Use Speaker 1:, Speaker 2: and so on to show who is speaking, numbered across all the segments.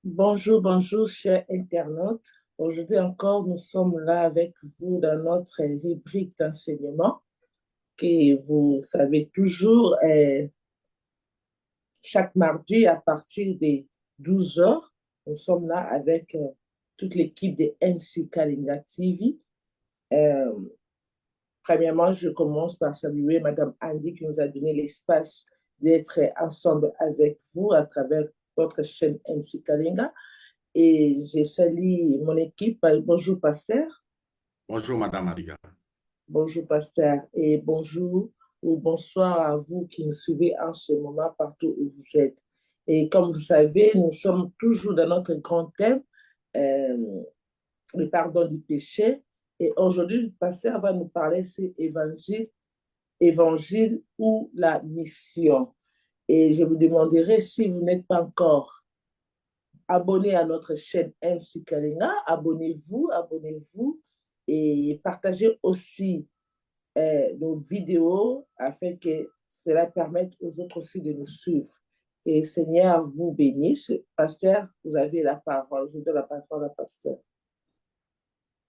Speaker 1: Bonjour, bonjour, chers internautes. Aujourd'hui encore, nous sommes là avec vous dans notre rubrique d'enseignement qui, vous savez toujours, chaque mardi à partir des 12 heures. Nous sommes là avec toute l'équipe de MC Kalinga TV. Euh, Premièrement, je commence par saluer Madame Andy qui nous a donné l'espace d'être ensemble avec vous à travers votre chaîne MC Kalinga. Et je salue mon équipe. Bonjour, pasteur.
Speaker 2: Bonjour, Madame Abiga.
Speaker 1: Bonjour, pasteur. Et bonjour ou bonsoir à vous qui nous suivez en ce moment partout où vous êtes. Et comme vous savez, nous sommes toujours dans notre grand thème, euh, le pardon du péché. Et aujourd'hui, le pasteur va nous parler, c'est évangile ou la mission. Et je vous demanderai si vous n'êtes pas encore abonnez à notre chaîne MC Kalinga, abonnez-vous et partagez aussi nos vidéos afin que cela permette aux autres aussi de nous suivre. Et Seigneur vous bénisse. Pasteur, vous avez la parole. Je donne la parole à Pasteur.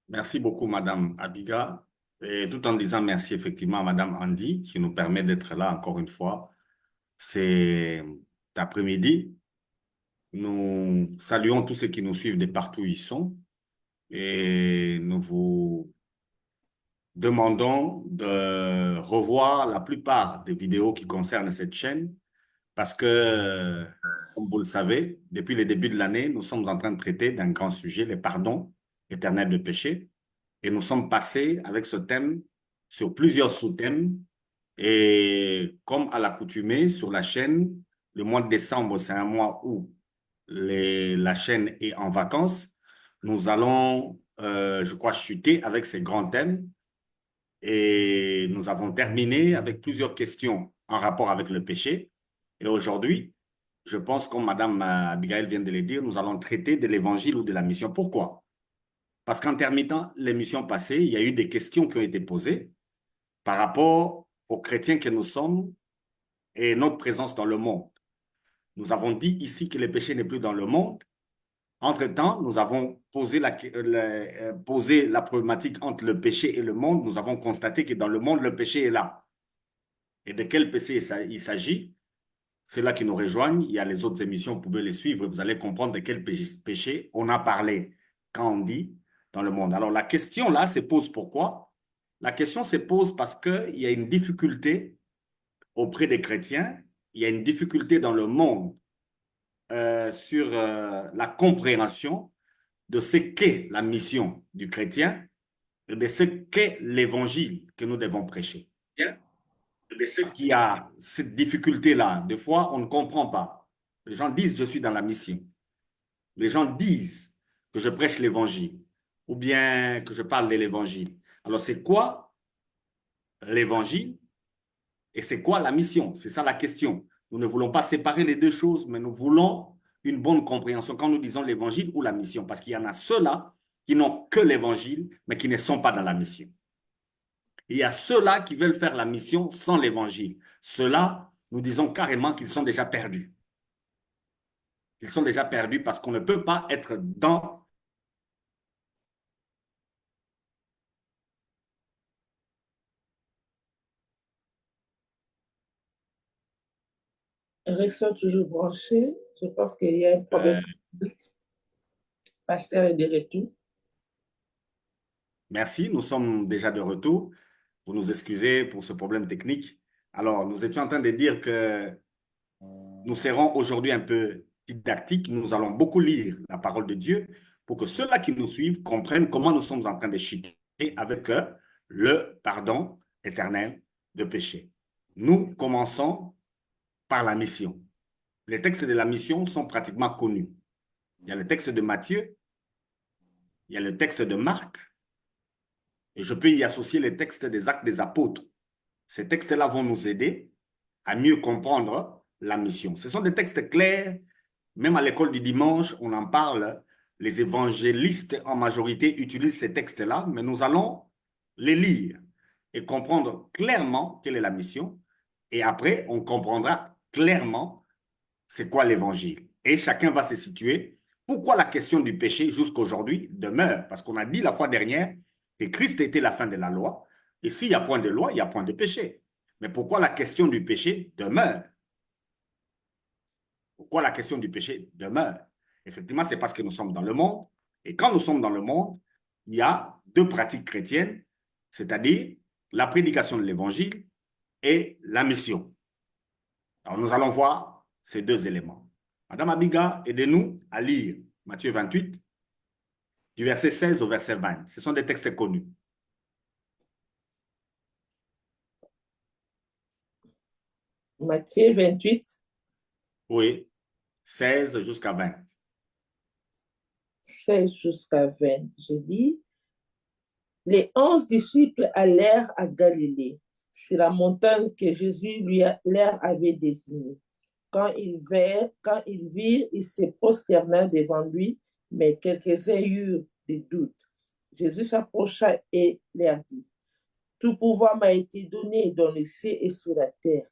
Speaker 2: Merci beaucoup, Madame Abiga. Et tout en disant merci effectivement à Madame Andy qui nous permet d'être là encore une fois. C'est après-midi. Nous saluons tous ceux qui nous suivent de partout où ils sont et nous vous demandons de revoir la plupart des vidéos qui concernent cette chaîne parce que, comme vous le savez, depuis le début de l'année, nous sommes en train de traiter d'un grand sujet, les pardons éternels de péché. Et nous sommes passés avec ce thème sur plusieurs sous-thèmes. Et comme à l'accoutumée sur la chaîne, le mois de décembre, c'est un mois où la chaîne est en vacances. Nous allons, je crois, chuter avec ces grands thèmes. Et nous avons terminé avec plusieurs questions en rapport avec le péché. Et aujourd'hui, je pense, comme Madame Abigail vient de le dire, nous allons traiter de l'évangile ou de la mission. Pourquoi? Parce qu'en terminant l'émission passée, il y a eu des questions qui ont été posées par rapport aux chrétiens que nous sommes et notre présence dans le monde. Nous avons dit ici que le péché n'est plus dans le monde. Entre-temps, nous avons posé la problématique entre le péché et le monde. Nous avons constaté que dans le monde, le péché est là. Et de quel péché il s'agit? C'est là qui nous rejoignent. Il y a les autres émissions, vous pouvez les suivre. Vous allez comprendre de quel péché on a parlé quand on dit dans le monde. Alors la question là se pose pourquoi? La question se pose parce qu'il y a une difficulté auprès des chrétiens, il y a une difficulté dans le monde sur la compréhension de ce qu'est la mission du chrétien et de ce qu'est l'évangile que nous devons prêcher. Parce qu'il y a cette difficulté-là. Des fois, on ne comprend pas. Les gens disent, je suis dans la mission. Les gens disent que je prêche l'évangile ou bien que je parle de l'évangile. Alors, c'est quoi l'évangile et c'est quoi la mission? C'est ça la question. Nous ne voulons pas séparer les deux choses, mais nous voulons une bonne compréhension quand nous disons l'évangile ou la mission, parce qu'il y en a ceux-là qui n'ont que l'évangile, mais qui ne sont pas dans la mission. Il y a ceux-là qui veulent faire la mission sans l'évangile. Ceux-là, nous disons carrément qu'ils sont déjà perdus. Ils sont déjà perdus parce qu'on ne peut pas être dans...
Speaker 1: Restons toujours branchés. Je pense qu'il y a un problème. Pasteur est de retour.
Speaker 2: Merci, nous sommes déjà de retour. Vous nous excusez pour ce problème technique. Alors, nous étions en train de dire que nous serons aujourd'hui un peu didactiques. Nous allons beaucoup lire la parole de Dieu pour que ceux-là qui nous suivent comprennent comment nous sommes en train de chuter avec le pardon éternel de péché. Nous commençons par la mission. Les textes de la mission sont pratiquement connus. Il y a le texte de Matthieu, il y a le texte de Marc, et je peux y associer les textes des Actes des Apôtres. Ces textes-là vont nous aider à mieux comprendre la mission. Ce sont des textes clairs. Même à l'école du dimanche, on en parle. Les évangélistes, en majorité, utilisent ces textes-là, mais nous allons les lire et comprendre clairement quelle est la mission. Et après, on comprendra clairement c'est quoi l'évangile. Et chacun va se situer Pourquoi la question du péché jusqu'à aujourd'hui demeure? Parce qu'on a dit la fois dernière que Christ était la fin de la loi. Et s'il n'y a point de loi, il n'y a point de péché. Mais pourquoi la question du péché demeure? Pourquoi la question du péché demeure? Effectivement, c'est parce que nous sommes dans le monde. Et quand nous sommes dans le monde, il y a deux pratiques chrétiennes, c'est-à-dire la prédication de l'évangile et la mission. Alors, nous allons voir ces deux éléments. Madame Abiga, aidez-nous à lire Matthieu 28, du verset 16 au verset 20. Ce sont des textes connus.
Speaker 1: Matthieu 28,
Speaker 2: Oui, 16 jusqu'à 20.
Speaker 1: 16 jusqu'à 20. Je lis. Les 11 disciples allèrent à Galilée, sur la montagne que Jésus leur avait désignée. Quand ils virent, ils se prosternèrent devant lui, mais quelques-uns eurent des doutes. Jésus s'approcha et leur dit, tout pouvoir m'a été donné dans le ciel et sur la terre.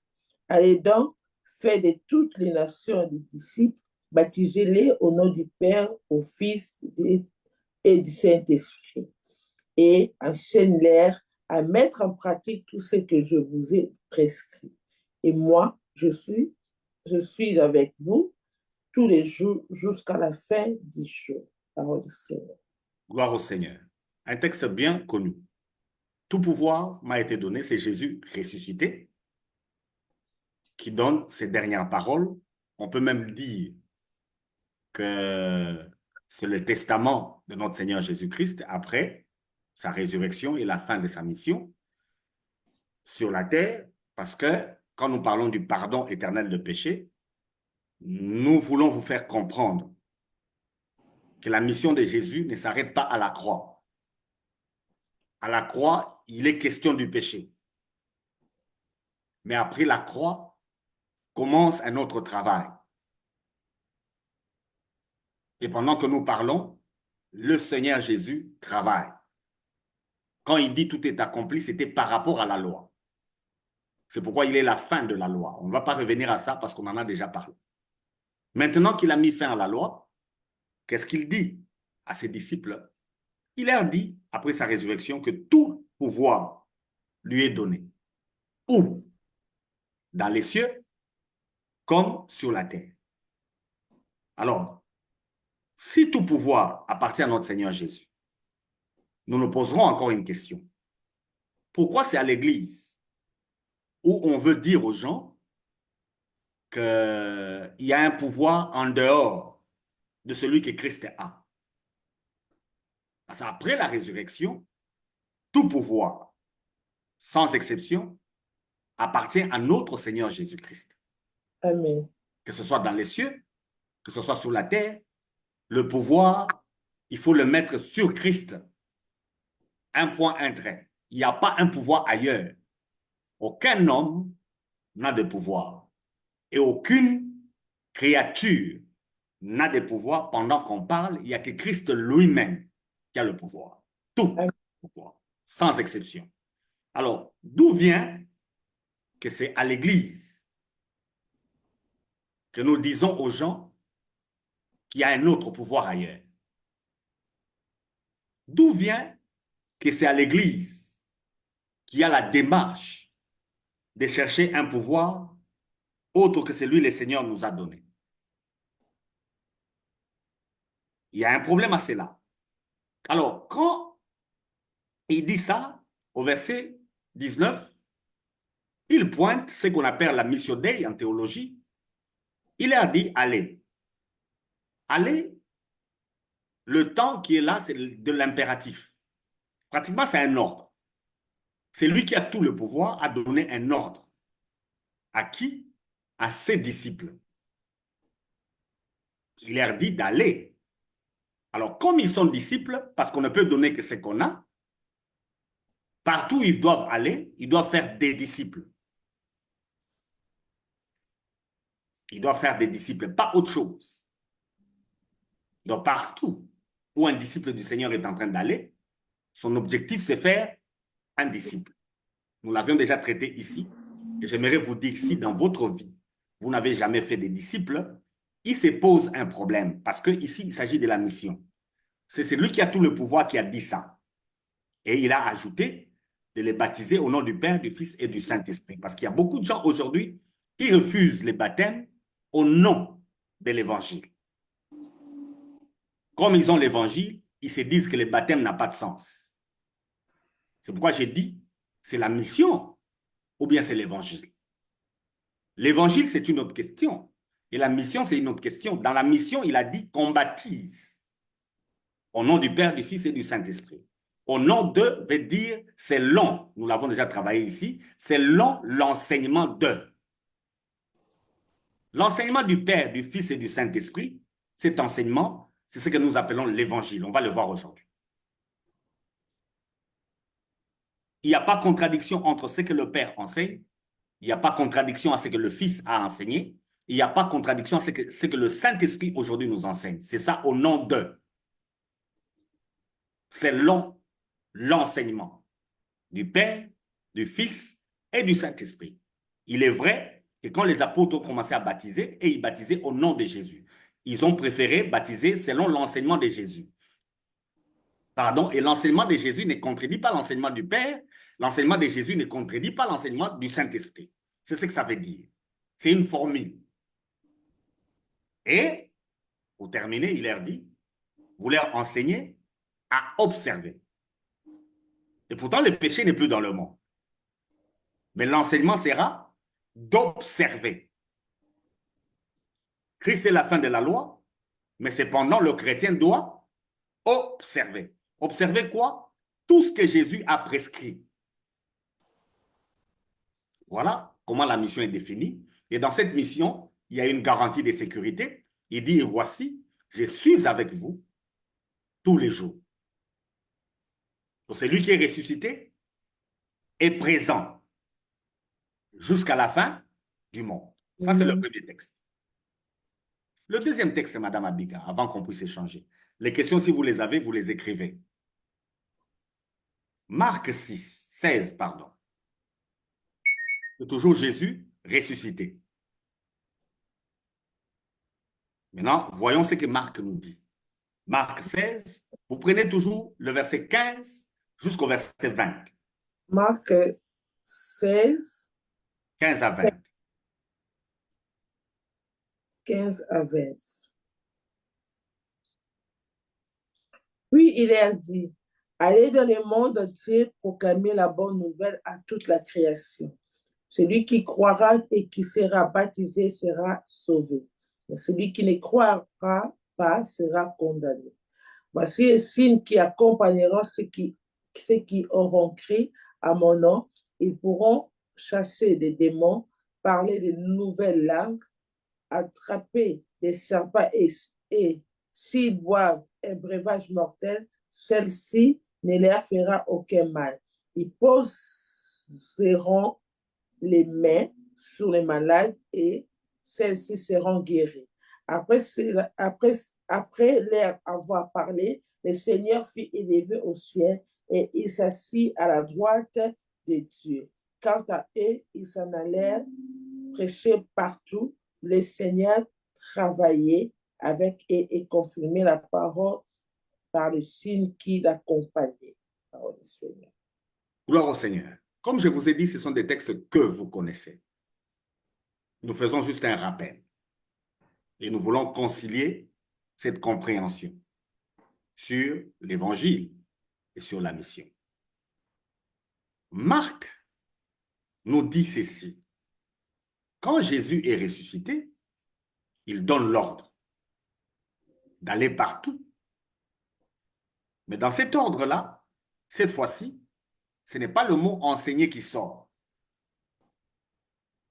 Speaker 1: Allez donc, faites de toutes les nations des disciples, baptisez-les au nom du Père, au Fils et du Saint-Esprit, et enseigne-les à mettre en pratique tout ce que je vous ai prescrit. Et moi, je suis avec vous tous les jours jusqu'à la fin du jour. Parole du Seigneur.
Speaker 2: Gloire au Seigneur. Un texte bien connu. Tout pouvoir m'a été donné, c'est Jésus ressuscité qui donne ses dernières paroles. On peut même dire que c'est le testament de notre Seigneur Jésus-Christ après sa résurrection et la fin de sa mission sur la terre, parce que quand nous parlons du pardon éternel de péché, nous voulons vous faire comprendre que la mission de Jésus ne s'arrête pas à la croix. À la croix, il est question du péché. Mais après la croix, commence un autre travail. Et pendant que nous parlons, le Seigneur Jésus travaille. Quand il dit tout est accompli, c'était par rapport à la loi. C'est pourquoi il est la fin de la loi. On ne va pas revenir à ça parce qu'on en a déjà parlé. Maintenant qu'il a mis fin à la loi, qu'est-ce qu'il dit à ses disciples? Il leur dit, après sa résurrection, que tout pouvoir lui est donné. Où? Dans les cieux, comme sur la terre. Alors, si tout pouvoir appartient à notre Seigneur Jésus, nous nous poserons encore une question. Pourquoi c'est à l'Église où on veut dire aux gens qu'il y a un pouvoir en dehors de celui que Christ a? Parce qu'après la résurrection, tout pouvoir, sans exception, appartient à notre Seigneur Jésus-Christ.
Speaker 1: Amen.
Speaker 2: Que ce soit dans les cieux, que ce soit sur la terre, le pouvoir, il faut le mettre sur Christ. Un point, un trait. Il n'y a pas un pouvoir ailleurs. Aucun homme n'a de pouvoir. Et aucune créature n'a de pouvoir. Pendant qu'on parle, il n'y a que Christ lui-même qui a le pouvoir. Tout
Speaker 1: Amen.
Speaker 2: pouvoir, sans exception. Alors, d'où vient que c'est à l'Église que nous disons aux gens qu'il y a un autre pouvoir ailleurs? D'où vient que c'est à l'Église qu'il y a la démarche de chercher un pouvoir autre que celui que le Seigneur nous a donné? Il y a un problème à cela. Alors, quand il dit ça, au verset 19, il pointe ce qu'on appelle la mission Dei en théologie. Il a dit allez. Allez, le temps qui est là, c'est de l'impératif. Pratiquement, c'est un ordre. C'est lui qui a tout le pouvoir à donner un ordre. À qui? À ses disciples. Il leur dit d'aller. Alors, comme ils sont disciples, parce qu'on ne peut donner que ce qu'on a, partout où ils doivent aller, ils doivent faire des disciples. Ils doivent faire des disciples, pas autre chose. Donc, partout où un disciple du Seigneur est en train d'aller, son objectif, c'est faire un disciple. Nous l'avions déjà traité ici. Et j'aimerais vous dire, si dans votre vie, vous n'avez jamais fait des disciples, il se pose un problème parce que ici, il s'agit de la mission. C'est celui qui a tout le pouvoir qui a dit ça. Et il a ajouté de les baptiser au nom du Père, du Fils et du Saint-Esprit. Parce qu'il y a beaucoup de gens aujourd'hui qui refusent les baptêmes au nom de l'Évangile. Comme ils ont l'Évangile, ils se disent que le baptême n'a pas de sens. C'est pourquoi j'ai dit, c'est la mission ou bien c'est l'Évangile. L'Évangile, c'est une autre question. Et la mission, c'est une autre question. Dans la mission, il a dit qu'on baptise au nom du Père, du Fils et du Saint-Esprit. Au nom de veut dire selon, nous l'avons déjà travaillé ici, selon l'enseignement de. L'enseignement du Père, du Fils et du Saint-Esprit, cet enseignement, c'est ce que nous appelons l'Évangile. On va le voir aujourd'hui. Il n'y a pas contradiction entre ce que le Père enseigne, il n'y a pas contradiction à ce que le Fils a enseigné, il n'y a pas contradiction à ce que le Saint-Esprit aujourd'hui nous enseigne. C'est ça au nom de. Selon l'enseignement du Père, du Fils et du Saint-Esprit. Il est vrai que quand les apôtres ont commencé à baptiser, et ils baptisaient au nom de Jésus. Ils ont préféré baptiser selon l'enseignement de Jésus. Pardon, et l'enseignement de Jésus ne contredit pas l'enseignement du Père, l'enseignement de Jésus ne contredit pas l'enseignement du Saint-Esprit. C'est ce que ça veut dire. C'est une formule. Et, pour terminer, il leur dit, vous leur enseignez à observer. Et pourtant, le péché n'est plus dans le monde. Mais l'enseignement sera d'observer. Christ est la fin de la loi, mais cependant, le chrétien doit observer. Observer quoi? Tout ce que Jésus a prescrit. Voilà comment la mission est définie. Et dans cette mission, il y a une garantie de sécurité. Il dit, et voici, je suis avec vous tous les jours. Donc, c'est lui qui est ressuscité et présent jusqu'à la fin du monde. Ça, c'est le premier texte. Le deuxième texte, Madame Abiga, avant qu'on puisse échanger. Les questions, si vous les avez, vous les écrivez. Marc 16, pardon. C'est toujours Jésus ressuscité. Maintenant, voyons ce que Marc nous dit. Marc 16, vous prenez toujours le verset 15 jusqu'au verset 20.
Speaker 1: Marc 16,
Speaker 2: 15 à 20.
Speaker 1: 15 à 20. Puis il leur dit, allez dans le monde entier proclamer la bonne nouvelle à toute la création. Celui qui croira et qui sera baptisé sera sauvé. Mais celui qui ne croira pas sera condamné. Voici les signes qui accompagneront ceux qui auront cru à mon nom. Ils pourront chasser des démons, parler de nouvelles langues, attraper des serpents et s'ils boivent un breuvage mortel, celle-ci ne leur fera aucun mal. Ils poseront les mains sur les malades et celles-ci seront guéries. Après leur avoir parlé, le Seigneur fit élever au ciel et il s'assit à la droite de Dieu. Quant à eux, ils s'en allèrent prêcher partout. Le Seigneur travaillait avec eux et confirmait la parole par les signes qui l'accompagnaient. Parole du Seigneur.
Speaker 2: Gloire au Seigneur. Comme je vous ai dit, ce sont des textes que vous connaissez. Nous faisons juste un rappel. Et nous voulons concilier cette compréhension sur l'Évangile et sur la mission. Marc nous dit ceci. Quand Jésus est ressuscité, il donne l'ordre d'aller partout. Mais dans cet ordre-là, cette fois-ci, ce n'est pas le mot enseigner qui sort.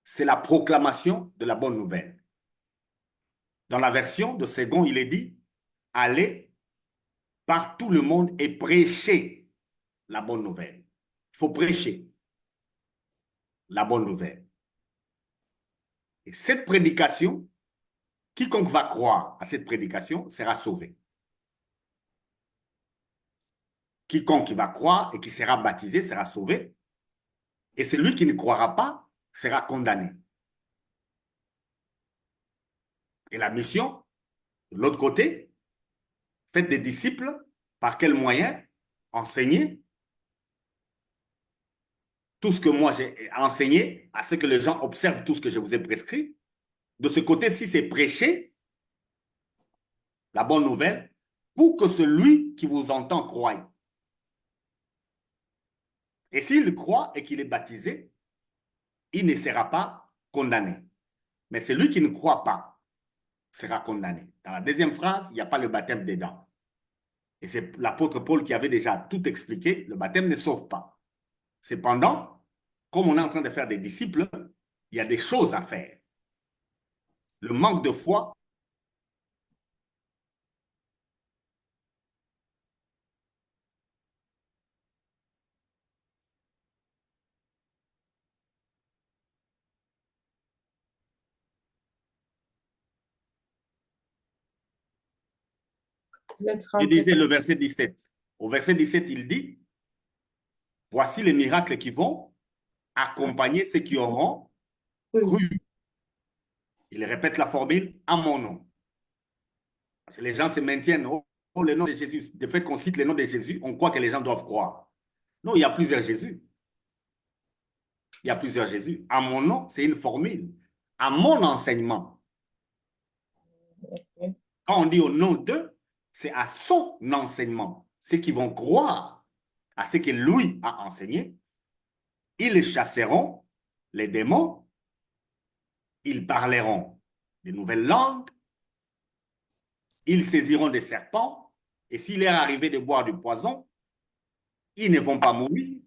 Speaker 2: C'est la proclamation de la bonne nouvelle. Dans la version de Second, il est dit, allez par tout le monde et prêcher la bonne nouvelle. Il faut prêcher la bonne nouvelle. Et cette prédication, quiconque va croire à cette prédication sera sauvé. Quiconque va croire et qui sera baptisé sera sauvé. Et celui qui ne croira pas sera condamné. Et la mission, de l'autre côté, faites des disciples, par quels moyens? Enseigner tout ce que moi j'ai enseigné, à ce que les gens observent tout ce que je vous ai prescrit. De ce côté-ci, c'est prêcher la bonne nouvelle pour que celui qui vous entend croie. Et s'il croit et qu'il est baptisé, il ne sera pas condamné. Mais celui qui ne croit pas sera condamné. Dans la deuxième phrase, il n'y a pas le baptême dedans. Et c'est l'apôtre Paul qui avait déjà tout expliqué, le baptême ne sauve pas. Cependant, comme on est en train de faire des disciples, il y a des choses à faire. Le manque de foi
Speaker 1: Vous êtes
Speaker 2: je
Speaker 1: rentré
Speaker 2: disais
Speaker 1: dans...
Speaker 2: le verset 17. Au verset 17, il dit, voici les miracles qui vont accompagner ceux qui auront
Speaker 1: Oui.
Speaker 2: cru. Il répète la formule à mon nom. Parce que les gens se maintiennent au le nom de Jésus. De fait qu'on cite le nom de Jésus, on croit que les gens doivent croire. Non, il y a plusieurs Jésus. Il y a plusieurs Jésus. À mon nom, c'est une formule. À mon enseignement.
Speaker 1: Okay.
Speaker 2: Quand on dit au nom d'eux, c'est à son enseignement. Ceux qui vont croire à ce que lui a enseigné, ils chasseront les démons, ils parleront de nouvelles langues, ils saisiront des serpents, et s'il est arrivé de boire du poison, ils ne vont pas mourir.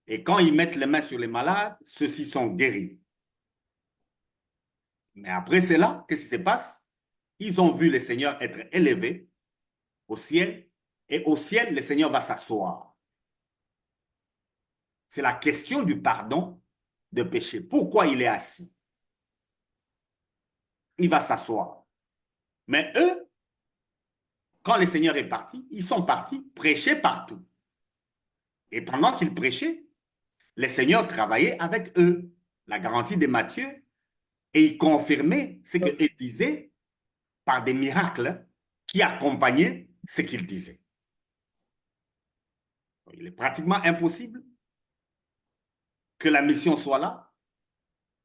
Speaker 2: Et quand ils mettent les mains sur les malades, ceux-ci sont guéris. Mais après cela, qu'est-ce qui se passe? Ils ont vu le Seigneur être élevé au ciel, et au ciel, le Seigneur va s'asseoir. C'est la question du pardon de péché. Pourquoi il est assis? Il va s'asseoir. Mais eux, quand le Seigneur est parti, ils sont partis prêcher partout. Et pendant qu'ils prêchaient, le Seigneur travaillait avec eux. La garantie de Matthieu, et il confirmait ce qu'il disait par des miracles qui accompagnaient ce qu'il disait. Il est pratiquement impossible que la mission soit là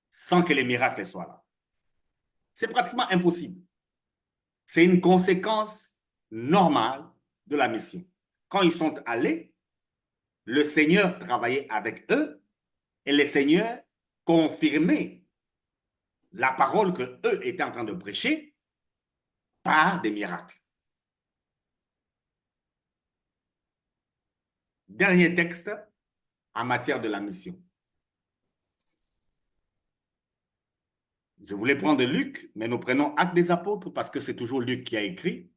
Speaker 2: sans que les miracles soient là. C'est pratiquement impossible. C'est une conséquence normale de la mission. Quand ils sont allés, le Seigneur travaillait avec eux et le Seigneur confirmait la parole que eux étaient en train de prêcher par des miracles. Dernier texte en matière de la mission. Je voulais prendre Luc, mais nous prenons Actes des Apôtres parce que c'est toujours Luc qui a écrit.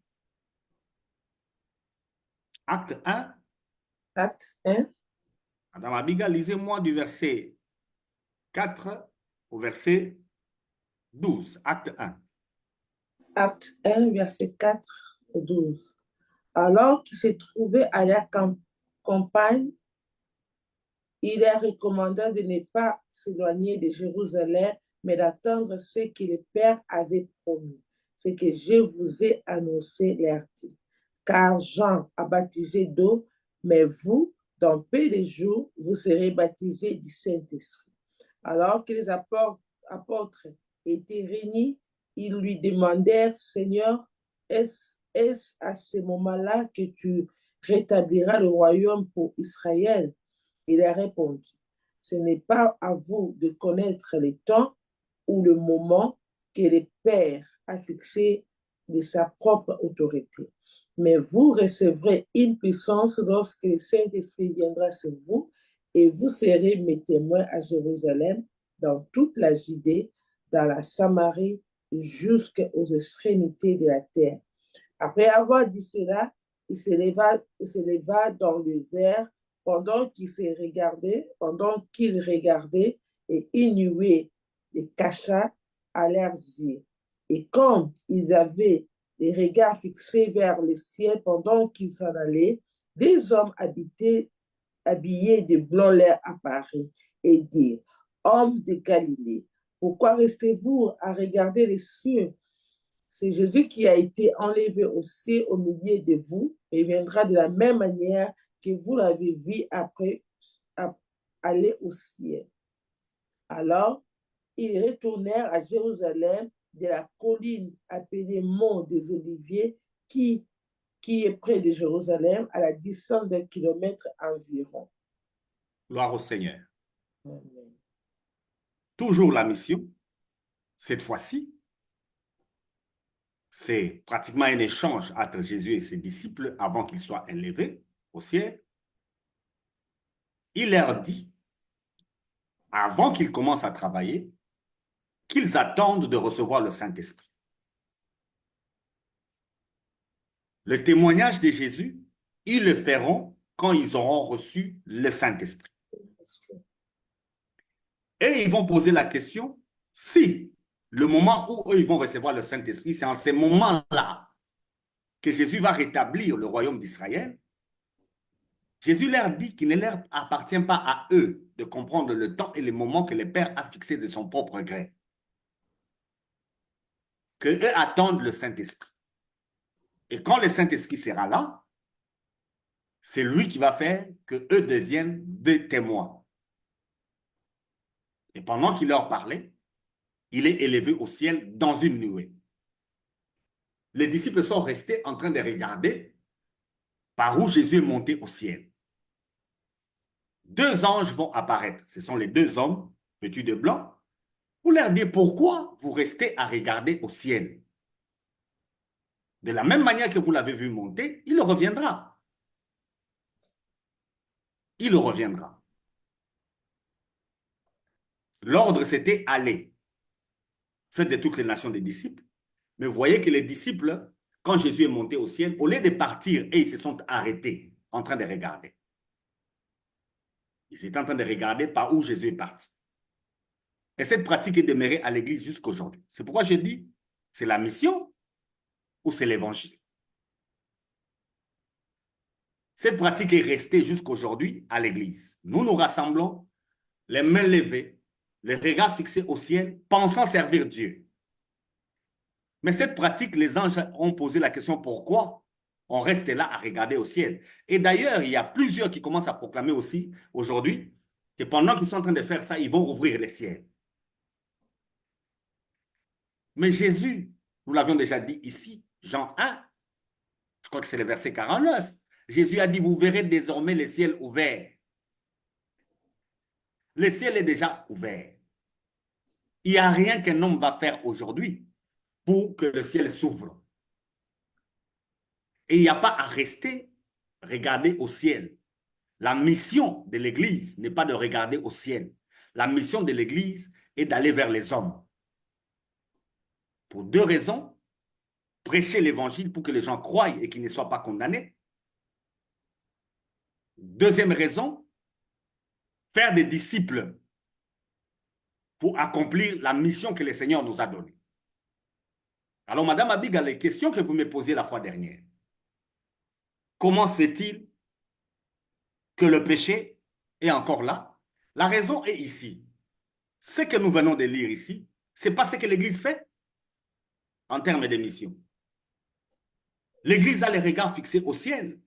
Speaker 2: Acte 1.
Speaker 1: Acte 1.
Speaker 2: Madame Abiga, lisez-moi du verset 4 au verset 12. Acte 1.
Speaker 1: Acte 1, verset 4 au 12. Alors qu'il se trouvait à la campagne, il leur recommanda de ne pas s'éloigner de Jérusalem, mais d'attendre ce que le Père avait promis, ce que je vous ai annoncé, leur dit. Car Jean a baptisé d'eau, mais vous, dans peu de jours, vous serez baptisés du Saint-Esprit. Alors que les apôtres étaient réunis, ils lui demandèrent, Seigneur, est-ce à ce moment-là que tu rétabliras le royaume pour Israël? Il a répondu, ce n'est pas à vous de connaître le temps ou le moment que le Père a fixé de sa propre autorité. Mais vous recevrez une puissance lorsque le Saint-Esprit viendra sur vous et vous serez mes témoins à Jérusalem, dans toute la Judée, dans la Samarie, jusqu'aux extrémités de la terre. Après avoir dit cela, il se leva dans les airs pendant qu'il regardait, et une nuée les cacha à leurs yeux. Et comme ils avaient les regards fixés vers le ciel pendant qu'ils s'en allaient, des hommes habillés de blanc leur apparurent et dirent, hommes de Galilée, Pourquoi restez-vous à regarder les cieux? C'est Jésus qui a été enlevé aussi au milieu de vous et viendra de la même manière que vous l'avez vu après aller au ciel. Alors, ils retournèrent à Jérusalem de la colline appelée Mont des Oliviers qui est près de Jérusalem à la distance d'un kilomètre environ.
Speaker 2: Gloire au Seigneur.
Speaker 1: Amen.
Speaker 2: Toujours la mission, cette fois-ci, c'est pratiquement un échange entre Jésus et ses disciples avant qu'ils soient élevés au ciel. Il leur dit, avant qu'ils commencent à travailler, qu'ils attendent de recevoir le Saint-Esprit. Le témoignage de Jésus, ils le feront quand ils auront reçu le Saint-Esprit. Et ils vont poser la question, si le moment où eux, ils vont recevoir le Saint-Esprit, c'est en ces moments-là que Jésus va rétablir le royaume d'Israël, Jésus leur dit qu'il ne leur appartient pas à eux de comprendre le temps et les moments que le Père a fixés de son propre gré. Que eux attendent le Saint-Esprit. Et quand le Saint-Esprit sera là, c'est lui qui va faire que eux deviennent des témoins. Et pendant qu'il leur parlait, il est élevé au ciel dans une nuée. Les disciples sont restés en train de regarder par où Jésus est monté au ciel. Deux anges vont apparaître. Ce sont les deux hommes, vêtus de blanc, pour leur dire pourquoi vous restez à regarder au ciel. De la même manière que vous l'avez vu monter, il reviendra. Il reviendra. L'ordre, c'était aller. Faites de toutes les nations des disciples. Mais voyez que les disciples, quand Jésus est monté au ciel, au lieu de partir, et ils se sont arrêtés en train de regarder. Ils étaient en train de regarder par où Jésus est parti. Et cette pratique est demeurée à l'Église jusqu'aujourd'hui. C'est pourquoi je dis, c'est la mission ou c'est l'Évangile. Cette pratique est restée jusqu'aujourd'hui à l'Église. Nous nous rassemblons, les mains levées, les regards fixés au ciel, pensant servir Dieu. Mais cette pratique, les anges ont posé la question pourquoi on reste là à regarder au ciel. Et d'ailleurs, il y a plusieurs qui commencent à proclamer aussi aujourd'hui que pendant qu'ils sont en train de faire ça, ils vont ouvrir les ciels. Mais Jésus, nous l'avions déjà dit ici, Jean 1, je crois que c'est le verset 49, Jésus a dit, vous verrez désormais les ciels ouverts. Le ciel est déjà ouvert. Il n'y a rien qu'un homme va faire aujourd'hui pour que le ciel s'ouvre. Et il n'y a pas à rester, regarder au ciel. La mission de l'Église n'est pas de regarder au ciel. La mission de l'Église est d'aller vers les hommes. Pour deux raisons. Prêcher l'Évangile pour que les gens croient et qu'ils ne soient pas condamnés. Deuxième raison, faire des disciples pour accomplir la mission que le Seigneur nous a donnée. Alors, Madame Abiga, les questions que vous me posiez la fois dernière, comment se fait-il que le péché est encore là? La raison est ici. Ce que nous venons de lire ici, ce n'est pas ce que l'Église fait en termes de mission. L'Église a les regards fixés au ciel.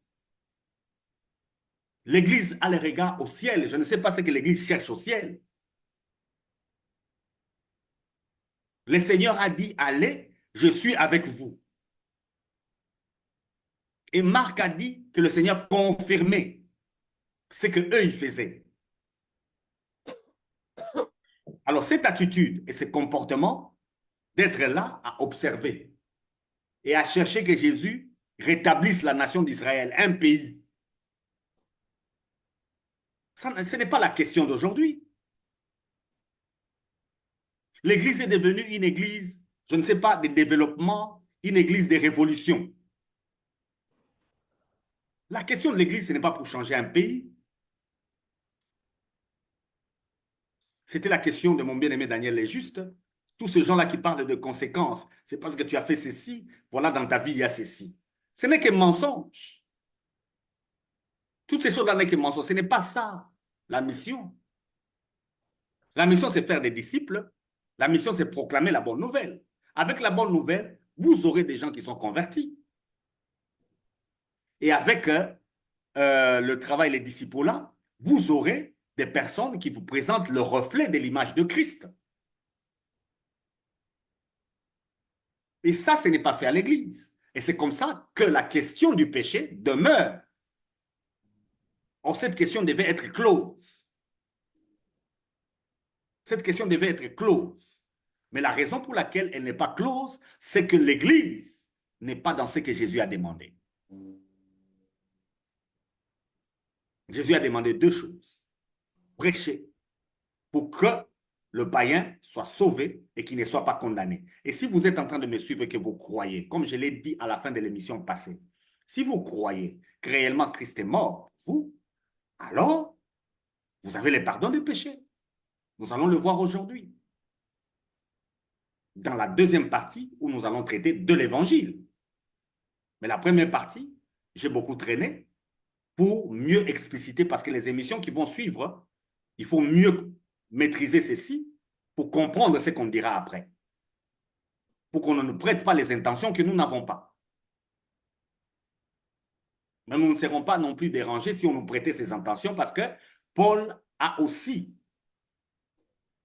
Speaker 2: L'Église a les regards au ciel. Je ne sais pas ce que l'Église cherche au ciel. Le Seigneur a dit, allez, je suis avec vous. Et Marc a dit que le Seigneur confirmait ce qu'eux, ils faisaient. Alors, cette attitude et ce comportement d'être là à observer et à chercher que Jésus rétablisse la nation d'Israël, un pays. Ce n'est pas la question d'aujourd'hui. L'Église est devenue une église, je ne sais pas, de développement, une église de révolution. La question de l'Église, ce n'est pas pour changer un pays. C'était la question de mon bien-aimé Daniel Léjuste. Tous ces gens-là qui parlent de conséquences, c'est parce que tu as fait ceci, voilà, dans ta vie, il y a ceci. Ce n'est que mensonge. Toutes ces choses-là n'est que mensonge. Ce n'est pas ça, la mission. La mission, c'est faire des disciples La mission, c'est proclamer la bonne nouvelle. Avec la bonne nouvelle, vous aurez des gens qui sont convertis. Et avec le travail, les disciples-là, vous aurez des personnes qui vous présentent le reflet de l'image de Christ. Et ça, ce n'est pas fait à l'Église. Et c'est comme ça que la question du péché demeure. Or, cette question devait être close. Cette question devait être close. Mais la raison pour laquelle elle n'est pas close, c'est que l'Église n'est pas dans ce que Jésus a demandé. Jésus a demandé deux choses. Prêcher pour que le païen soit sauvé et qu'il ne soit pas condamné. Et si vous êtes en train de me suivre et que vous croyez, comme je l'ai dit à la fin de l'émission passée, si vous croyez que réellement Christ est mort pour vous, alors vous avez le pardon des péchés. Nous allons le voir aujourd'hui. Dans la deuxième partie où nous allons traiter de l'évangile. Mais la première partie, j'ai beaucoup traîné pour mieux expliciter, parce que les émissions qui vont suivre, il faut mieux maîtriser ceci pour comprendre ce qu'on dira après. Pour qu'on ne nous prête pas les intentions que nous n'avons pas. Mais nous ne serons pas non plus dérangés si on nous prêtait ces intentions, parce que Paul a aussi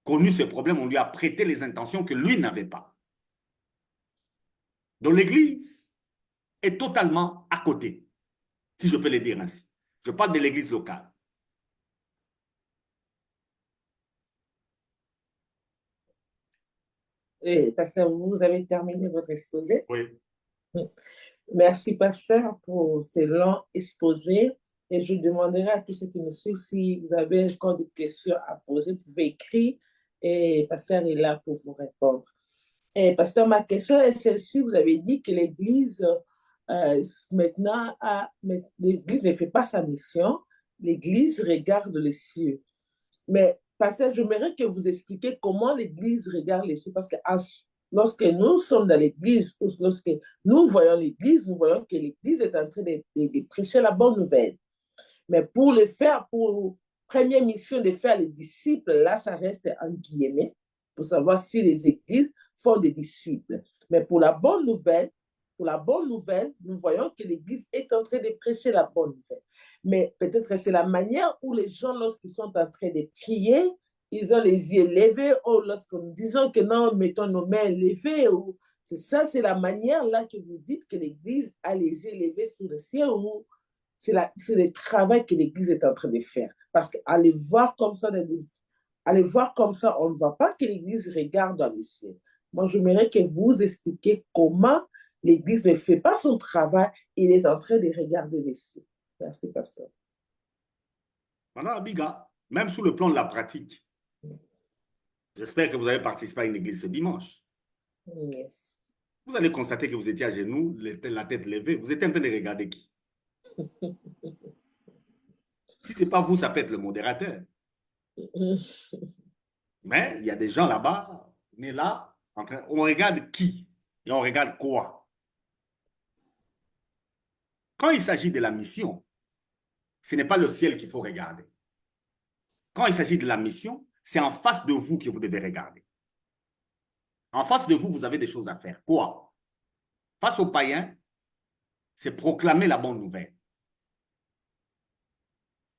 Speaker 2: connu ce problème, on lui a prêté les intentions que lui n'avait pas. Donc l'Église est totalement à côté, si je peux le dire ainsi. Je parle de l'Église locale.
Speaker 1: Pasteur, vous avez terminé votre exposé.
Speaker 2: Oui.
Speaker 1: Merci, Pasteur, pour ce long exposé. Et je demanderai à tous ceux qui me suivent si vous avez encore des questions à poser, vous pouvez écrire et Pasteur est là pour vous répondre. Et Pasteur, ma question est celle-ci. Vous avez dit que l'Église, maintenant, l'Église ne fait pas sa mission. L'Église regarde les cieux. Mais, Pasteur, j'aimerais que vous expliquiez comment l'Église regarde les cieux. Parce que lorsque nous sommes dans l'Église, ou lorsque nous voyons l'Église, nous voyons que l'Église est en train de prêcher la bonne nouvelle. Mais pour le faire, pour première mission de faire les disciples, là, ça reste en guillemets, pour savoir si les églises font des disciples. Mais pour la bonne nouvelle, nous voyons que l'Église est en train de prêcher la bonne nouvelle. Mais peut-être que c'est la manière où les gens, lorsqu'ils sont en train de prier, ils ont les yeux levés, ou lorsque nous disons que non, mettons nos mains levées, ou c'est ça, c'est la manière là que vous dites que l'Église a les yeux levés sur le ciel, ou c'est le travail que l'Église est en train de faire. Parce qu'aller voir comme ça, on ne voit pas que l'Église regarde dans le ciel. Moi, j'aimerais que vous expliquiez comment l'Église ne fait pas son travail, il est en train de regarder les cieux. Merci, pasteur.
Speaker 2: Voilà, Abiga, même sous le plan de la pratique, j'espère que vous avez participé à une église ce dimanche.
Speaker 1: Yes.
Speaker 2: Vous allez constater que vous étiez à genoux, la tête levée. Vous étiez en train de regarder qui? Si ce n'est pas vous, ça peut être le modérateur. Mais il y a des gens là-bas, on est là, on regarde qui et on regarde quoi. Quand il s'agit de la mission, ce n'est pas le ciel qu'il faut regarder. Quand il s'agit de la mission, c'est en face de vous que vous devez regarder. En face de vous, vous avez des choses à faire. Quoi? Face aux païens, c'est proclamer la bonne nouvelle.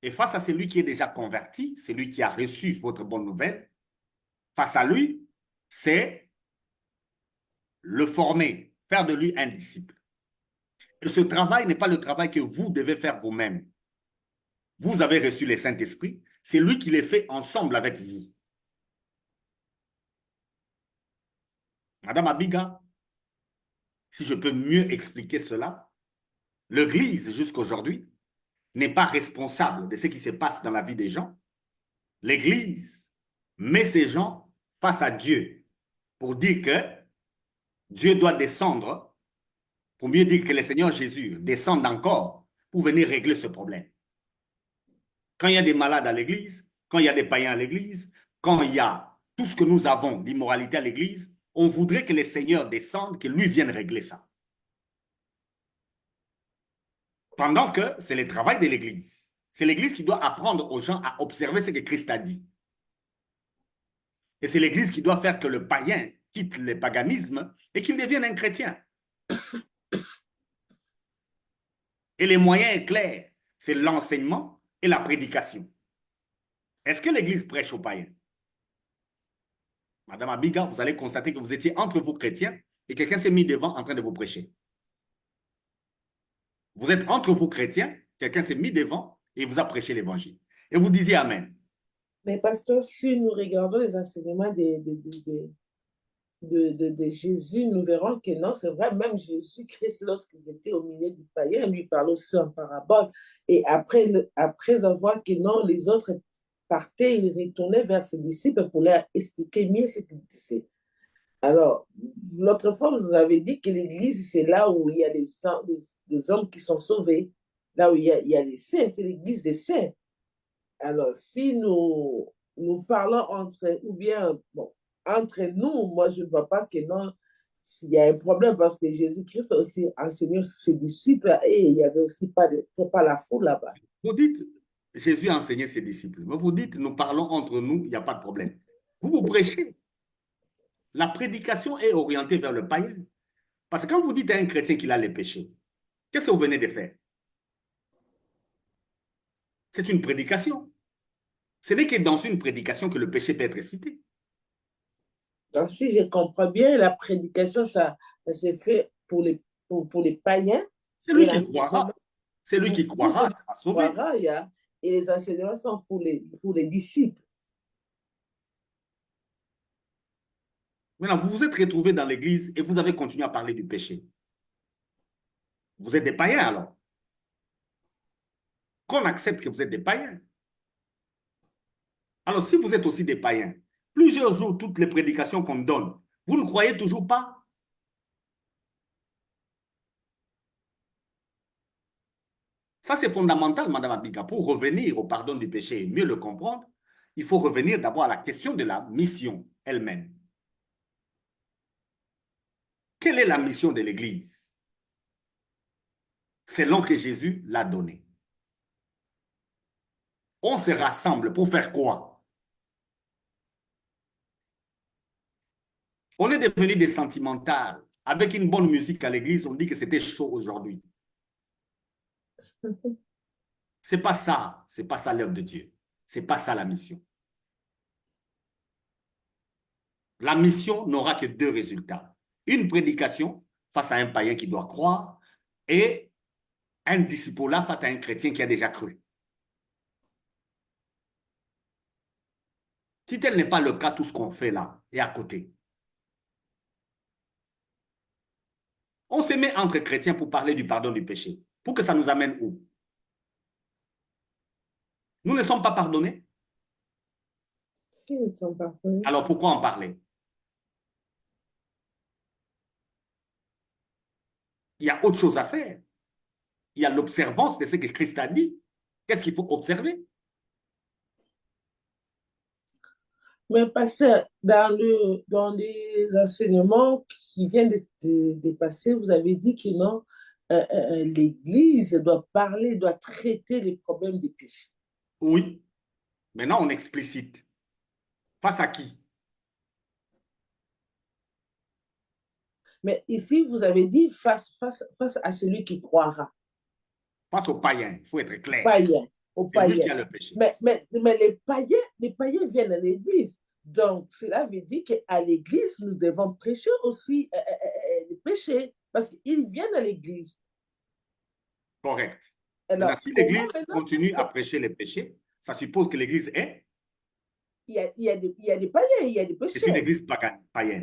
Speaker 2: Et face à celui qui est déjà converti, celui qui a reçu votre bonne nouvelle, face à lui, c'est le former, faire de lui un disciple. Et ce travail n'est pas le travail que vous devez faire vous-même. Vous avez reçu le Saint-Esprit, c'est lui qui les fait ensemble avec vous. Madame Abiga, si je peux mieux expliquer cela, l'Église jusqu'à aujourd'hui n'est pas responsable de ce qui se passe dans la vie des gens. L'Église met ces gens face à Dieu pour dire que Dieu doit descendre, pour mieux dire que le Seigneur Jésus descende encore pour venir régler ce problème. Quand il y a des malades à l'Église, quand il y a des païens à l'Église, quand il y a tout ce que nous avons d'immoralité à l'Église, on voudrait que le Seigneur descende, que lui vienne régler ça. Pendant que c'est le travail de l'Église. C'est l'Église qui doit apprendre aux gens à observer ce que Christ a dit. Et c'est l'Église qui doit faire que le païen quitte le paganisme et qu'il devienne un chrétien. Et les moyens est clair, c'est l'enseignement et la prédication. Est-ce que l'Église prêche aux païens? Madame Abiga, vous allez constater que vous étiez entre vous chrétiens et quelqu'un s'est mis devant en train de vous prêcher. Vous êtes entre vous chrétiens, quelqu'un s'est mis devant et vous a prêché l'évangile. Et vous disiez Amen.
Speaker 1: Mais pasteur, si nous regardons les enseignements de Jésus, nous verrons que non, c'est vrai, même Jésus-Christ, lorsqu'il était au milieu du païen, lui parlait aussi en parabole. Et après avoir que non, les autres partaient, ils retournaient vers ses disciples pour leur expliquer mieux ce qu'ils disaient. Alors, l'autre fois, vous avez dit que l'Église, c'est là où il y a des hommes qui sont sauvés, là où il y a les saints, c'est l'Église des saints. Alors, si nous parlons ou bien, bon, entre nous, moi, je ne vois pas que non, s'il y a un problème, parce que Jésus-Christ a aussi enseigné ses disciples et il n'y avait aussi pas la foule là-bas.
Speaker 2: Vous dites, Jésus a enseigné ses disciples, mais vous dites, nous parlons entre nous, il n'y a pas de problème. Vous prêchez. La prédication est orientée vers le païen. Parce que quand vous dites à un chrétien qu'il a les péchés, qu'est-ce que vous venez de faire? C'est une prédication. Ce n'est que dans une prédication que le péché peut être cité.
Speaker 1: Donc, si je comprends bien, la prédication, ça s'est fait pour les païens.
Speaker 2: C'est lui qui croira. C'est lui qui croira à sauver.
Speaker 1: Et les enseignements sont pour les disciples.
Speaker 2: Maintenant, vous vous êtes retrouvés dans l'église et vous avez continué à parler du péché. Vous êtes des païens alors. Qu'on accepte que vous êtes des païens. Alors, si vous êtes aussi des païens, plusieurs jours, toutes les prédications qu'on donne, vous ne croyez toujours pas? Ça, c'est fondamental, Madame Abiga. Pour revenir au pardon du péché et mieux le comprendre, il faut revenir d'abord à la question de la mission elle-même. Quelle est la mission de l'Église? Selon que Jésus l'a donnée. On se rassemble pour faire quoi? On est devenu des sentimentales. Avec une bonne musique à l'église, on dit que c'était chaud aujourd'hui. C'est pas ça l'œuvre de Dieu. C'est pas ça la mission. La mission n'aura que deux résultats. Une prédication face à un païen qui doit croire et un disciple-là face à un chrétien qui a déjà cru. Si tel n'est pas le cas, tout ce qu'on fait là est à côté. On se met entre chrétiens pour parler du pardon du péché. Pour que ça nous amène où? Nous ne sommes pas pardonnés.
Speaker 1: Si, nous sommes pardonnés.
Speaker 2: Alors pourquoi en parler? Il y a autre chose à faire. Il y a l'observance de ce que Christ a dit. Qu'est-ce qu'il faut observer?
Speaker 1: Mais pasteur, dans les enseignements qui viennent de passer, vous avez dit que non, l'Église doit parler, doit traiter les problèmes des péchés.
Speaker 2: Oui. Maintenant, on explicite. Face à qui?
Speaker 1: Mais ici, vous avez dit face à celui qui croira.
Speaker 2: Face aux païens, il faut être clair.
Speaker 1: C'est
Speaker 2: lui qui a le péché.
Speaker 1: Mais les païens viennent à l'Église. Donc, cela veut dire qu'à l'Église, nous devons prêcher aussi les péchés, parce qu'ils viennent à l'Église.
Speaker 2: Correct. Alors, si l'Église continue à prêcher les péchés, ça suppose que l'Église est?
Speaker 1: Il y a des païens, il y a des péchés.
Speaker 2: C'est une Église païenne.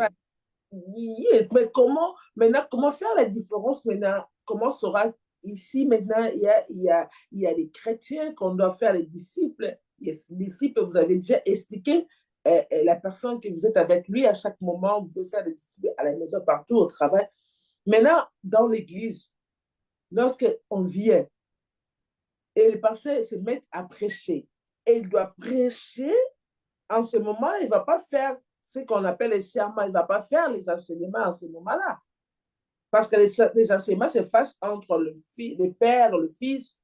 Speaker 1: Mais comment faire la différence maintenant? Comment sera ici maintenant? Il y a les chrétiens qu'on doit faire les disciples. Les disciples, vous avez déjà expliqué, la personne que vous êtes avec lui à chaque moment, vous pouvez faire des disciples à la maison, partout, au travail. Maintenant, dans l'église, lorsqu'on vient et le pasteur se met à prêcher, et il doit prêcher, en ce moment, il ne va pas faire ce qu'on appelle les serments, il ne va pas faire les enseignements en ce moment-là. Parce que les enseignements se fassent entre le Père, le Fils,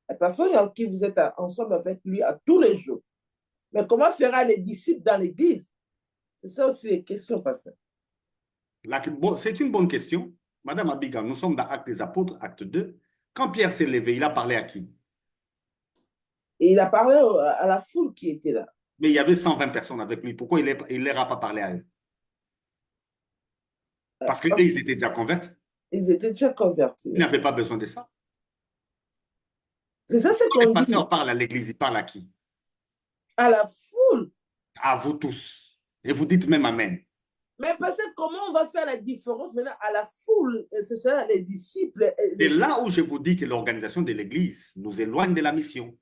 Speaker 1: la personne en qui vous êtes ensemble avec lui à tous les jours. Mais comment fera les disciples dans l'Église? C'est ça aussi les questions, pasteur.
Speaker 2: C'est une bonne question. Madame Abiga, nous sommes dans Actes des Apôtres, acte 2. Quand Pierre s'est levé, il a parlé à qui?
Speaker 1: Et il a parlé à la foule qui était là.
Speaker 2: Mais il y avait 120 personnes avec lui. Pourquoi il ne leur a pas parlé à eux? Parce qu'eux, ils étaient déjà convertis.
Speaker 1: Ils étaient déjà convertis.
Speaker 2: Ils n'avaient pas besoin de ça.
Speaker 1: C'est ça ce
Speaker 2: Quand
Speaker 1: qu'on
Speaker 2: le
Speaker 1: dit.
Speaker 2: pasteur parle à l'église, il parle à qui?
Speaker 1: À la foule.
Speaker 2: À vous tous. Et vous dites même Amen.
Speaker 1: Mais parce que comment on va faire la différence maintenant à la foule? C'est ça, les disciples.
Speaker 2: C'est là où je vous dis que l'organisation de l'église nous éloigne de la mission.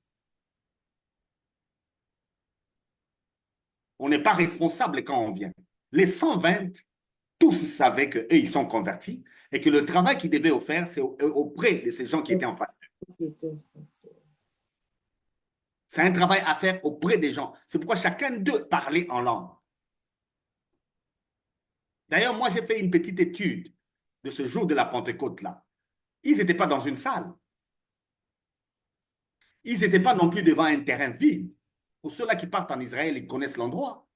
Speaker 2: On n'est pas responsable quand on vient. Les 120, tous savaient qu'eux, ils sont convertis et que le travail qu'ils devaient faire, c'est auprès de ces gens qui étaient en face. C'est un travail à faire auprès des gens. C'est pourquoi chacun d'eux parlait en langue. D'ailleurs, moi, j'ai fait une petite étude de ce jour de la Pentecôte-là. Ils n'étaient pas dans une salle. Ils n'étaient pas non plus devant un terrain vide. Pour ceux-là qui partent en Israël, ils connaissent l'endroit.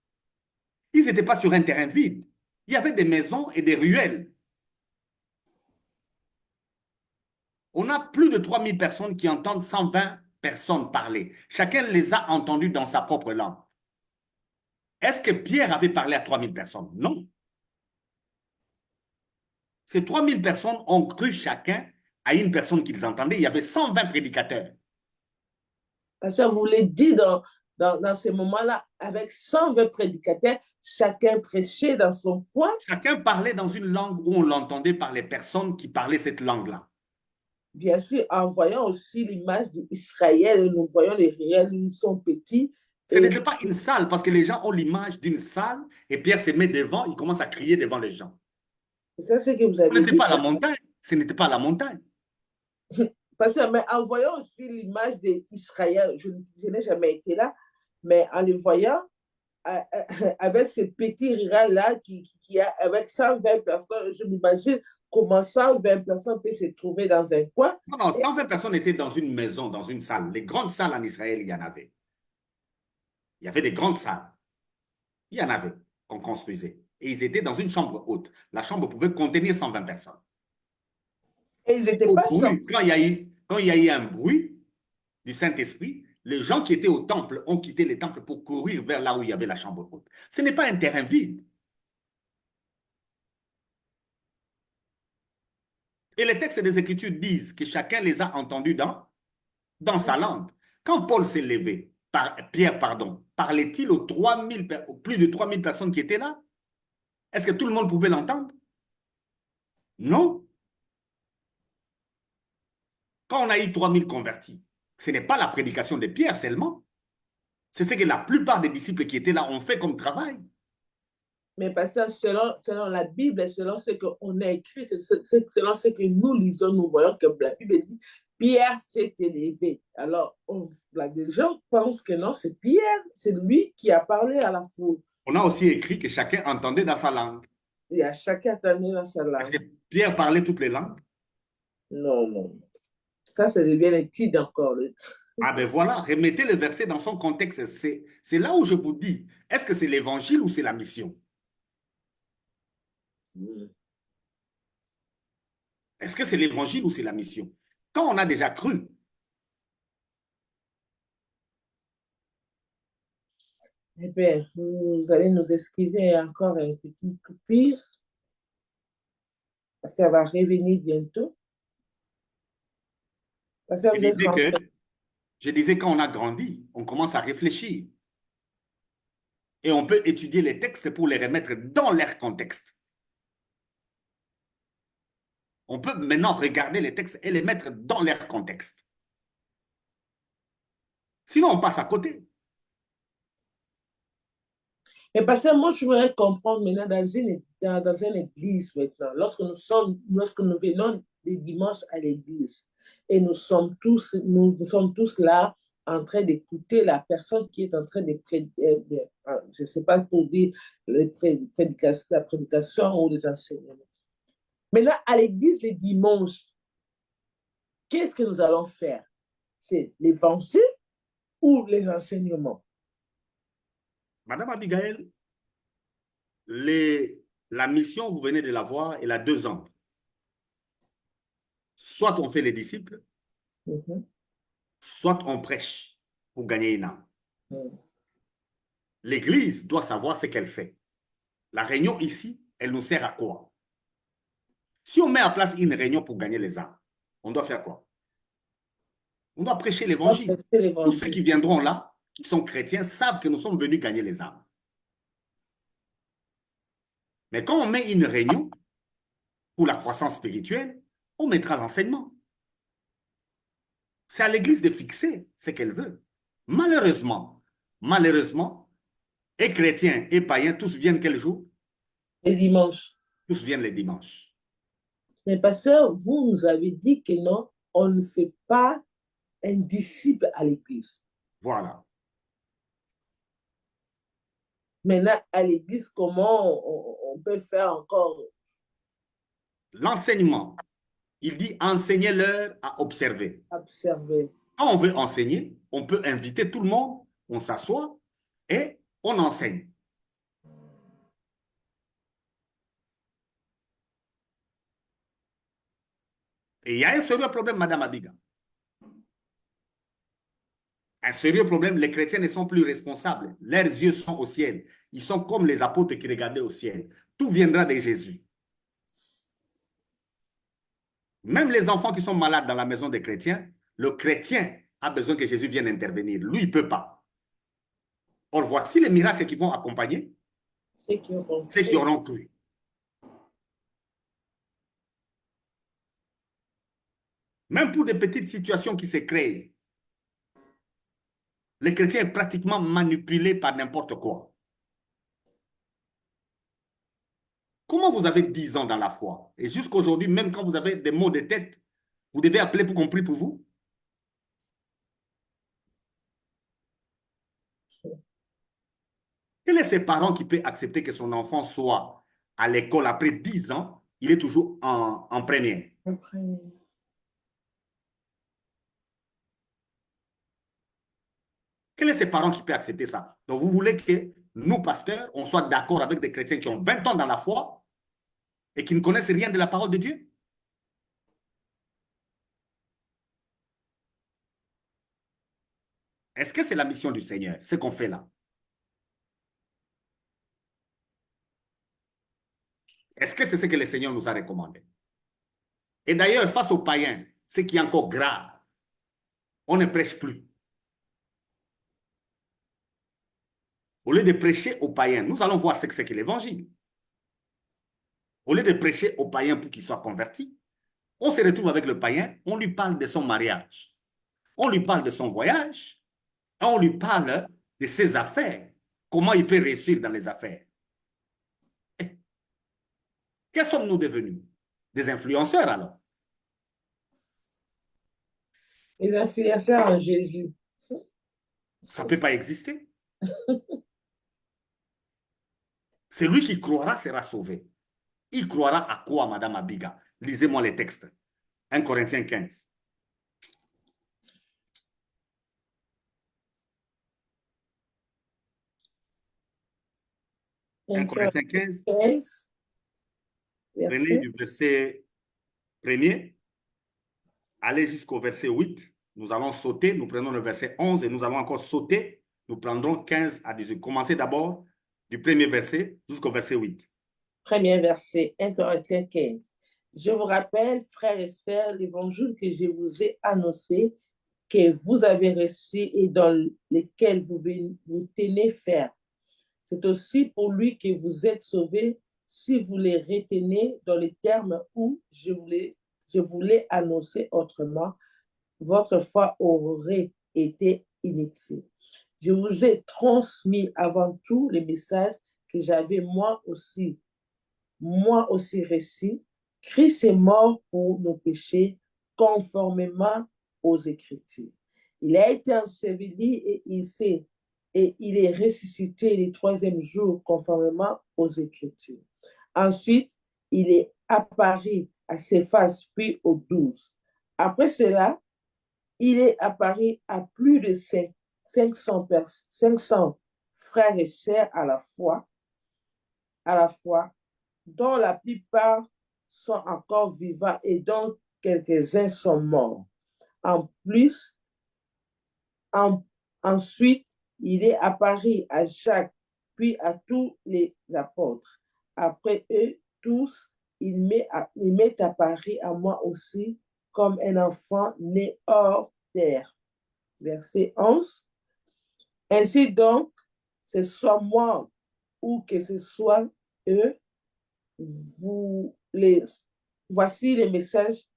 Speaker 2: Ils n'étaient pas sur un terrain vide. Il y avait des maisons et des ruelles. On a plus de 3000 personnes qui entendent 120 personnes parler. Chacun les a entendues dans sa propre langue. Est-ce que Pierre avait parlé à 3000 personnes? Non. Ces 3000 personnes ont cru chacun à une personne qu'ils entendaient. Il y avait 120 prédicateurs.
Speaker 1: Parce que vous l'avez dit dans ces moments-là, avec 120 prédicateurs, chacun prêchait dans son coin.
Speaker 2: Chacun parlait dans une langue où on l'entendait par les personnes qui parlaient cette langue-là.
Speaker 1: Bien sûr, en voyant aussi l'image d'Israël, nous voyons les réels, ils sont petits.
Speaker 2: Ce n'était pas une salle, parce que les gens ont l'image d'une salle, et Pierre se met devant, il commence à crier devant les gens.
Speaker 1: C'est ce que vous
Speaker 2: Ce
Speaker 1: avez
Speaker 2: n'était
Speaker 1: dit.
Speaker 2: pas à la montagne. Ce n'était pas à la montagne.
Speaker 1: Parce que, mais en voyant aussi l'image d'Israël, je n'ai jamais été là, mais en le voyant, avec ce petit riral-là qui a avec 120 personnes, je m'imagine comment 120 personnes peuvent se trouver dans un coin.
Speaker 2: Non, non, 120 personnes étaient dans une maison, dans une salle. Les grandes salles en Israël, il y en avait. Il y avait des grandes salles. Il y en avait qu'on construisait. Et ils étaient dans une chambre haute. La chambre pouvait contenir 120 personnes.
Speaker 1: Et ils n'étaient pas sortis.
Speaker 2: Quand il y a eu un bruit du Saint-Esprit, les gens qui étaient au temple ont quitté les temples pour courir vers là où il y avait la chambre haute. Ce n'est pas un terrain vide. Et les textes des Écritures disent que chacun les a entendus dans sa langue. Quand Paul s'est levé, Pierre, pardon, parlait-il aux plus de 3000 personnes qui étaient là? Est-ce que tout le monde pouvait l'entendre? Non. Quand on a eu 3000 convertis, ce n'est pas la prédication de Pierre seulement. C'est ce que la plupart des disciples qui étaient là ont fait comme travail.
Speaker 1: Mais parce que selon la Bible, selon ce qu'on a écrit, selon ce que nous lisons, nous voyons que la Bible dit Pierre s'est élevé. Alors, les gens pensent que non, c'est Pierre, c'est lui qui a parlé à la foule.
Speaker 2: On a aussi écrit que chacun entendait dans sa langue.
Speaker 1: Et à chacun entendait dans sa langue.
Speaker 2: Est-ce que Pierre parlait toutes les langues?
Speaker 1: Non, non. Ça devient le titre encore.
Speaker 2: Ah ben voilà, remettez le verset dans son contexte. C'est là où je vous dis, est-ce que c'est l'évangile ou c'est la mission? Est-ce que c'est l'évangile ou c'est la mission? Quand on a déjà cru,
Speaker 1: eh bien, vous allez nous excuser encore un petit coupure, parce que ça va revenir bientôt. Parce que
Speaker 2: je disais quand on a grandi, on commence à réfléchir. Et on peut étudier les textes pour les remettre dans leur contexte. On peut maintenant regarder les textes et les mettre dans leur contexte. Sinon, on passe à côté.
Speaker 1: Mais parce que moi, je voudrais comprendre maintenant dans une église maintenant, lorsque nous venons les dimanches à l'église et nous sommes tous là en train d'écouter la personne qui est en train de prédiquer, je ne sais pas pour dire la prédication ou les enseignements. Maintenant, à l'église les dimanches, qu'est-ce que nous allons faire? C'est l'évangile ou les enseignements?
Speaker 2: Madame Abigail, la mission, vous venez de la voir, elle a deux angles. Soit on fait les disciples, soit on prêche pour gagner une âme. L'Église doit savoir ce qu'elle fait. La réunion ici, elle nous sert à quoi? Si on met en place une réunion pour gagner les âmes, on doit faire quoi? On doit prêcher l'évangile. Tous ceux qui viendront là, qui sont chrétiens, savent que nous sommes venus gagner les âmes. Mais quand on met une réunion pour la croissance spirituelle, on mettra l'enseignement. C'est à l'Église de fixer ce qu'elle veut. Malheureusement, et chrétiens et païens, tous viennent quel jour?
Speaker 1: Les dimanches.
Speaker 2: Tous viennent les dimanches.
Speaker 1: Mais pasteur, vous nous avez dit que non, on ne fait pas un disciple à l'Église.
Speaker 2: Voilà.
Speaker 1: Maintenant, à l'Église, comment on peut faire encore?
Speaker 2: L'enseignement, il dit enseignez-leur à observer.
Speaker 1: Observer.
Speaker 2: Quand on veut enseigner, on peut inviter tout le monde, on s'assoit et on enseigne. Et il y a un sérieux problème, Madame Abiga. Un sérieux problème, les chrétiens ne sont plus responsables. Leurs yeux sont au ciel. Ils sont comme les apôtres qui regardaient au ciel. Tout viendra de Jésus. Même les enfants qui sont malades dans la maison des chrétiens, le chrétien a besoin que Jésus vienne intervenir. Lui, il ne peut pas. Or, voici les miracles qui vont accompagner ceux qui auront cru. Même pour des petites situations qui se créent, le chrétien est pratiquement manipulé par n'importe quoi. Comment vous avez 10 ans dans la foi et jusqu'aujourd'hui, même quand vous avez des maux de tête, vous devez appeler pour qu'on prie pour vous? Quel est ce parent qui peut accepter que son enfant soit à l'école après 10 ans, il est toujours en première? Quel est ce parent qui peut accepter ça? Donc, vous voulez que nous, pasteurs, on soit d'accord avec des chrétiens qui ont 20 ans dans la foi et qui ne connaissent rien de la parole de Dieu? Est-ce que c'est la mission du Seigneur, ce qu'on fait là? Est-ce que c'est ce que le Seigneur nous a recommandé? Et d'ailleurs, face aux païens, ce qui est encore grave, on ne prêche plus. Au lieu de prêcher aux païens, nous allons voir ce que c'est que l'évangile. Au lieu de prêcher aux païens pour qu'ils soient convertis, on se retrouve avec le païen, on lui parle de son mariage, on lui parle de son voyage, et on lui parle de ses affaires, comment il peut réussir dans les affaires. Quels sommes-nous devenus? Des influenceurs alors?
Speaker 1: Les influenceurs en Jésus.
Speaker 2: Ça ne peut pas exister. Celui qui croira sera sauvé. Il croira à quoi, Madame Abiga? Lisez-moi les textes. 1 Corinthiens 15. 1 Corinthiens 15. Prenez du verset 1er. Allez jusqu'au verset 8. Nous allons sauter. Nous prenons le verset 11 et nous allons encore sauter. Nous prendrons 15 à 18. Commencez d'abord du premier verset jusqu'au verset 8.
Speaker 1: Premier verset, 1 Corinthiens 15. Je vous rappelle, frères et sœurs, l'évangile que je vous ai annoncé, que vous avez reçu et dans lequel vous tenez ferme. C'est aussi pour lui que vous êtes sauvés si vous les retenez dans les termes où je voulais annoncer autrement. Votre foi aurait été inutile. Je vous ai transmis avant tout les messages que j'avais moi aussi reçus. Christ est mort pour nos péchés conformément aux Écritures. Il a été enseveli et il est ressuscité le troisième jour conformément aux Écritures. Ensuite, il est apparu à Céphas puis aux 12. Après cela, il est apparu à plus de 500 frères et sœurs à la fois. à la fois, dont la plupart sont encore vivants et dont quelques-uns sont morts. En plus, ensuite, il est apparu à Jacques, puis à tous les apôtres. Après eux tous, il m'est apparu à moi aussi comme un enfant né hors terre. Verset 11. Ainsi donc, ce soit moi ou que ce soit eux, voici les messages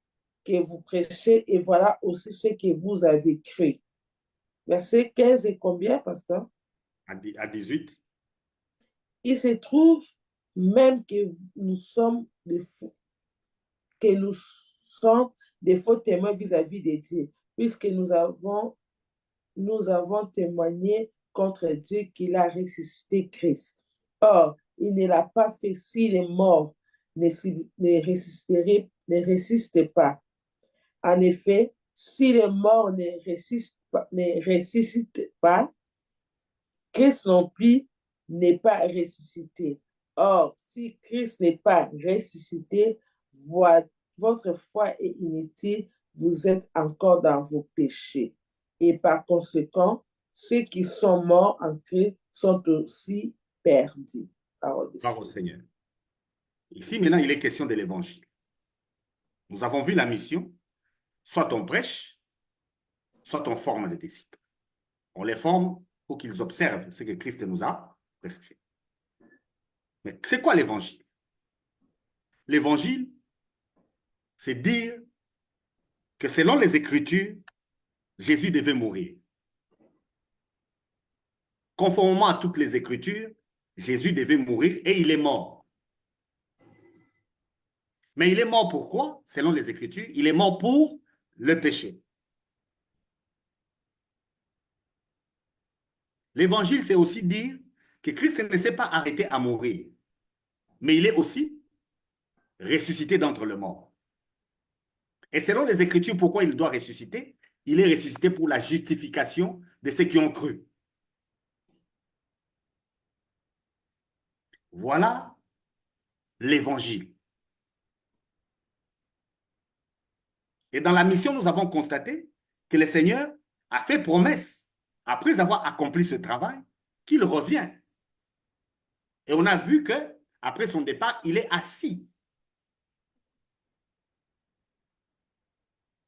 Speaker 1: que vous prêchez et voilà aussi ce que vous avez cru. Verset 15 et combien, pasteur?
Speaker 2: À 18.
Speaker 1: Il se trouve même que nous sommes des faux, que nous sommes des faux témoins vis-à-vis de Dieu, puisque nous avons témoigné contre Dieu qu'il a ressuscité Christ. Or, il ne l'a pas fait si les morts ne ressuscitent pas. En effet, si les morts ne ressuscitent pas, Christ non plus n'est pas ressuscité. Or, si Christ n'est pas ressuscité, votre foi est inutile, vous êtes encore dans vos péchés. Et par conséquent, ceux qui sont morts en Christ sont aussi perdus.
Speaker 2: Gloire au Seigneur. Ici, maintenant, il est question de l'évangile. Nous avons vu la mission. Soit on prêche, soit on forme les disciples. On les forme pour qu'ils observent ce que Christ nous a prescrit. Mais c'est quoi l'évangile? L'évangile, c'est dire que selon les Écritures, Jésus devait mourir. Conformément à toutes les Écritures, Jésus devait mourir et il est mort. Mais il est mort pourquoi? Selon les Écritures, il est mort pour le péché. L'évangile, c'est aussi dire que Christ ne s'est pas arrêté à mourir, mais il est aussi ressuscité d'entre les morts. Et selon les Écritures, pourquoi il doit ressusciter? Il est ressuscité pour la justification de ceux qui ont cru. Voilà l'évangile. Et dans la mission, nous avons constaté que le Seigneur a fait promesse, après avoir accompli ce travail, qu'il revient. Et on a vu que après son départ, il est assis.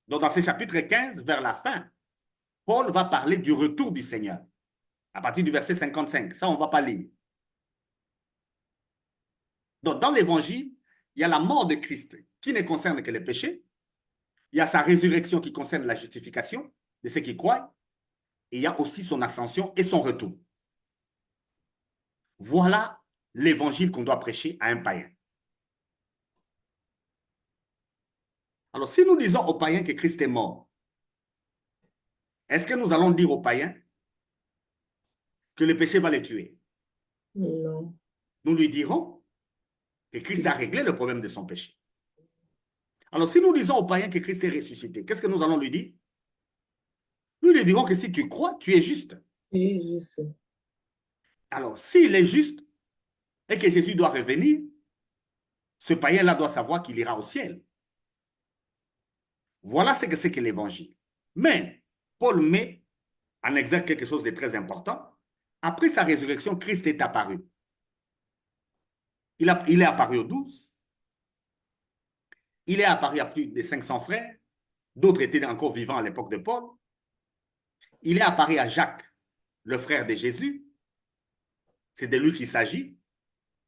Speaker 2: Donc, dans ce chapitre 15, vers la fin, Paul va parler du retour du Seigneur. À partir du verset 55. Ça, on ne va pas lire. Donc, dans l'évangile, il y a la mort de Christ qui ne concerne que les péchés. Il y a sa résurrection qui concerne la justification de ceux qui croient. Et il y a aussi son ascension et son retour. Voilà l'évangile qu'on doit prêcher à un païen. Alors, si nous disons aux païens que Christ est mort, est-ce que nous allons dire aux païens que le péché va les tuer?
Speaker 1: Non.
Speaker 2: Nous lui dirons que Christ a réglé le problème de son péché. Alors, si nous disons aux païens que Christ est ressuscité, qu'est-ce que nous allons lui dire? Nous lui dirons que si tu crois, tu es juste.
Speaker 1: Oui, je sais.
Speaker 2: Alors, s'il est juste et que Jésus doit revenir, ce païen-là doit savoir qu'il ira au ciel. Voilà ce que c'est que l'évangile. Mais Paul met en exergue quelque chose de très important. Après sa résurrection, Christ est apparu. Il est apparu aux 12. Il est apparu à plus de 500 frères. D'autres étaient encore vivants à l'époque de Paul. Il est apparu à Jacques, le frère de Jésus. C'est de lui qu'il s'agit.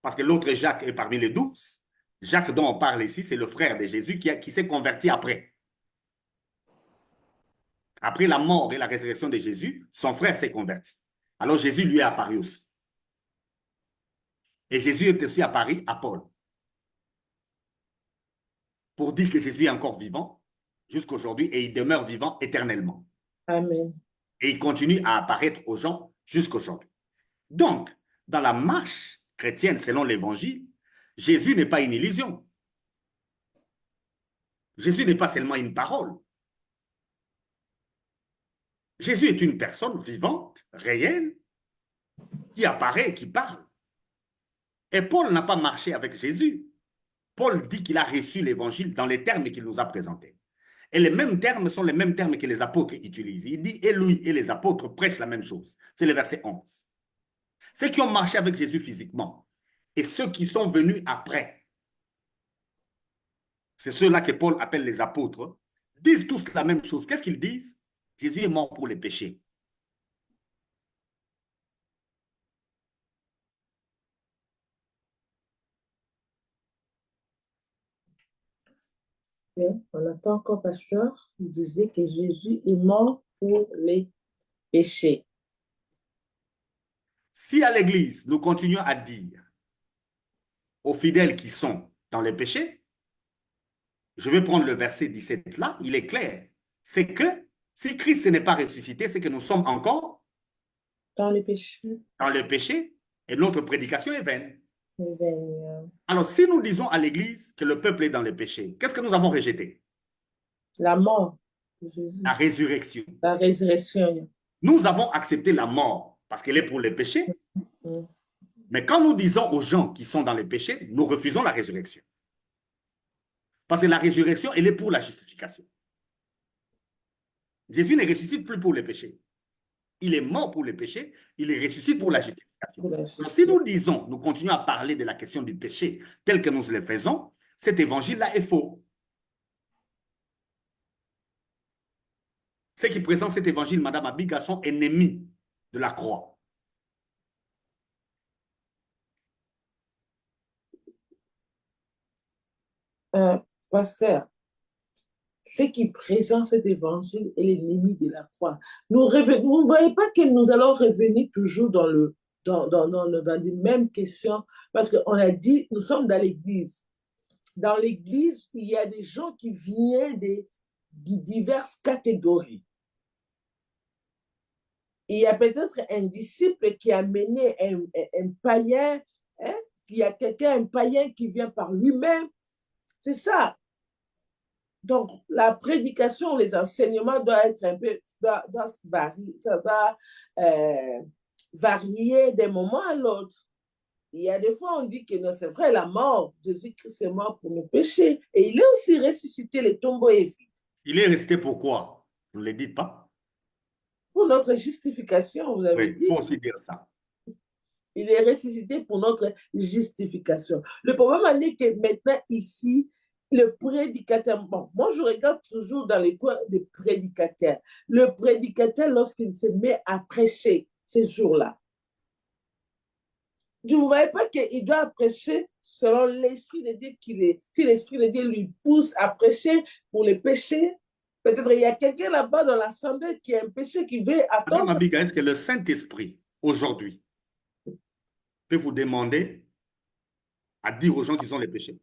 Speaker 2: Parce que l'autre Jacques est parmi les 12. Jacques dont on parle ici, c'est le frère de Jésus qui s'est converti après. Après la mort et la résurrection de Jésus, son frère s'est converti. Alors Jésus lui est apparu aussi. Et Jésus est aussi apparu à Paul. Pour dire que Jésus est encore vivant jusqu'aujourd'hui et il demeure vivant éternellement.
Speaker 1: Amen.
Speaker 2: Et il continue à apparaître aux gens jusqu'aujourd'hui. Donc, dans la marche chrétienne selon l'évangile, Jésus n'est pas une illusion. Jésus n'est pas seulement une parole. Jésus est une personne vivante, réelle, qui apparaît et qui parle. Et Paul n'a pas marché avec Jésus. Paul dit qu'il a reçu l'évangile dans les termes qu'il nous a présentés. Et les mêmes termes sont les mêmes termes que les apôtres utilisent. Il dit, et lui et les apôtres prêchent la même chose. C'est le verset 11. Ceux qui ont marché avec Jésus physiquement et ceux qui sont venus après, c'est ceux-là que Paul appelle les apôtres, disent tous la même chose. Qu'est-ce qu'ils disent? Jésus est mort pour les péchés.
Speaker 1: On n'a pas encore, pasteur. Il disait que Jésus est mort pour les péchés.
Speaker 2: Si à l'Église, nous continuons à dire aux fidèles qui sont dans les péchés, je vais prendre le verset 17 là, il est clair. C'est que si Christ n'est pas ressuscité, c'est que nous sommes encore
Speaker 1: dans les péchés.
Speaker 2: Dans le péché, et notre prédication est vaine.
Speaker 1: Vaine.
Speaker 2: Alors, si nous disons à l'Église que le peuple est dans le péché, qu'est-ce que nous avons rejeté?
Speaker 1: La mort de Jésus.
Speaker 2: La résurrection.
Speaker 1: La résurrection.
Speaker 2: Nous avons accepté la mort parce qu'elle est pour les péchés. Mais quand nous disons aux gens qui sont dans les péchés, nous refusons la résurrection. Parce que la résurrection, elle est pour la justification. Jésus ne ressuscite plus pour les péchés. Il est mort pour les péchés, il est ressuscité pour la justification. Donc, si nous disons, nous continuons à parler de la question du péché tel que nous le faisons, cet évangile-là est faux. Ceux qui présentent cet évangile, Madame Abiga, sont ennemis de la croix.
Speaker 1: Pasteur, ceux qui présentent cet évangile est l'ennemi de la croix. Vous ne voyez pas que nous allons revenir toujours dans les mêmes questions, parce qu'on a dit, nous sommes dans l'Église. Dans l'Église, il y a des gens qui viennent de diverses catégories. Il y a peut-être un disciple qui a mené un païen, hein? Il y a quelqu'un, un païen qui vient par lui-même. C'est ça. Donc, la prédication, les enseignements doivent être un peu, doivent varier, ça doit varier d'un moment à l'autre. Il y a des fois, on dit que non, c'est vrai, la mort, Jésus-Christ est mort pour nos péchés. Et il est aussi ressuscité, le tombeau est vide.
Speaker 2: Il est resté pourquoi? Vous ne le dites pas?
Speaker 1: Pour notre justification, vous avez dit.
Speaker 2: Il faut aussi dire ça.
Speaker 1: Il est ressuscité pour notre justification. Le problème est que maintenant, ici, le prédicateur, bon, moi je regarde toujours dans les coins des prédicateurs. Le prédicateur, lorsqu'il se met à prêcher ces jours-là, vous ne voyez pas qu'il doit prêcher selon l'Esprit de Dieu qu'il est. Si l'Esprit de Dieu lui pousse à prêcher pour les péchés, peut-être il y a quelqu'un là-bas dans l'assemblée qui a un péché qui veut attendre.
Speaker 2: Madame Abiga, est-ce que le Saint-Esprit, aujourd'hui, peut vous demander à dire aux gens qu'ils ont les péchés?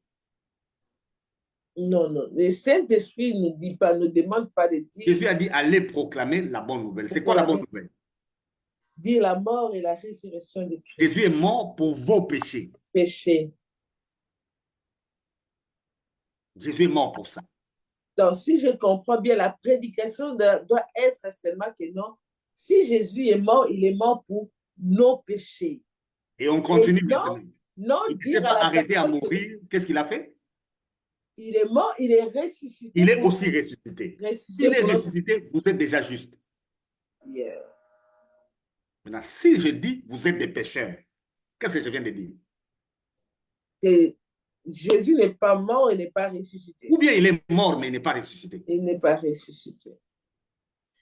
Speaker 1: Non, non. Le Saint-Esprit ne dit pas, ne demande pas de dire.
Speaker 2: Jésus a dit, allez proclamer la bonne nouvelle. C'est quoi la bonne nouvelle?
Speaker 1: Dire la mort et la résurrection de Christ.
Speaker 2: Jésus est mort pour vos péchés.
Speaker 1: Péché.
Speaker 2: Jésus est mort pour ça.
Speaker 1: Donc, si je comprends bien, la prédication doit être seulement que non. Si Jésus est mort, il est mort pour nos péchés.
Speaker 2: Et on continue maintenant.
Speaker 1: Non,
Speaker 2: il ne s'est pas arrêté à mourir. Qu'est-ce qu'il a fait?
Speaker 1: Il est mort, il est ressuscité.
Speaker 2: Il est aussi ressuscité. S'il est ressuscité, vous êtes déjà juste.
Speaker 1: Yeah.
Speaker 2: Maintenant, si je dis vous êtes des pécheurs, qu'est-ce que je viens de dire?
Speaker 1: Que Jésus n'est pas mort et n'est pas ressuscité.
Speaker 2: Ou bien il est mort, mais il n'est pas ressuscité.
Speaker 1: Il n'est pas ressuscité.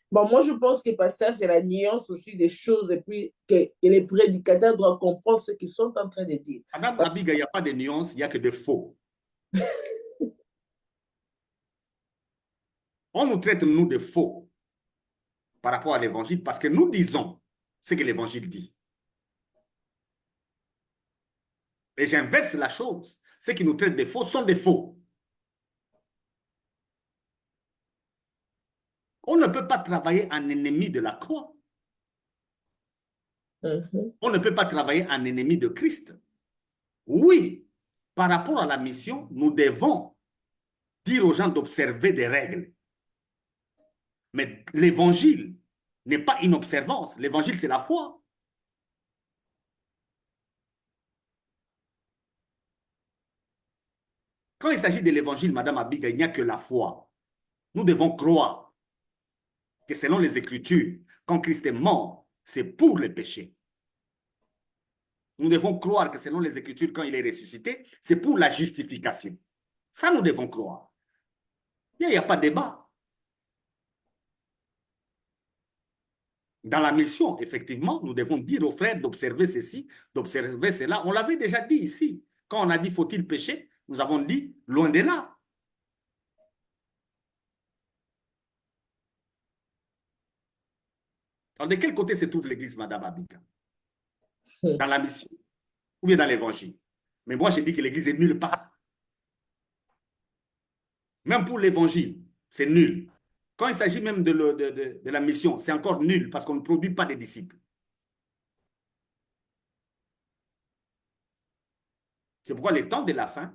Speaker 1: Bon, moi, je pense que ça, c'est la nuance aussi des choses et puis que les prédicateurs doivent comprendre ce qu'ils sont en train de dire.
Speaker 2: Madame Abiga, il n'y a pas de nuance, il n'y a que de faux. On nous traite, nous, de faux par rapport à l'évangile parce que nous disons ce que l'évangile dit. Et j'inverse la chose. Ceux qui nous traitent de faux sont des faux. On ne peut pas travailler en ennemi de la croix. On ne peut pas travailler en ennemi de Christ. Oui, par rapport à la mission, nous devons dire aux gens d'observer des règles. Mais l'évangile n'est pas une observance. L'évangile, c'est la foi. Quand il s'agit de l'évangile, Madame Abiga, il n'y a que la foi. Nous devons croire que selon les Écritures, quand Christ est mort, c'est pour les péchés. Nous devons croire que selon les Écritures, quand il est ressuscité, c'est pour la justification. Ça, nous devons croire. Il n'y a pas de débat. Dans la mission, effectivement, nous devons dire aux frères d'observer ceci, d'observer cela. On l'avait déjà dit ici. Quand on a dit faut-il pécher, nous avons dit loin de là. Alors, de quel côté se trouve l'Église, Madame Abika? Dans la mission ou bien dans l'Évangile? Mais moi, je dis que l'Église est nulle part. Même pour l'Évangile, c'est nul. Quand il s'agit même de la mission, c'est encore nul parce qu'on ne produit pas de disciples. C'est pourquoi les temps de la fin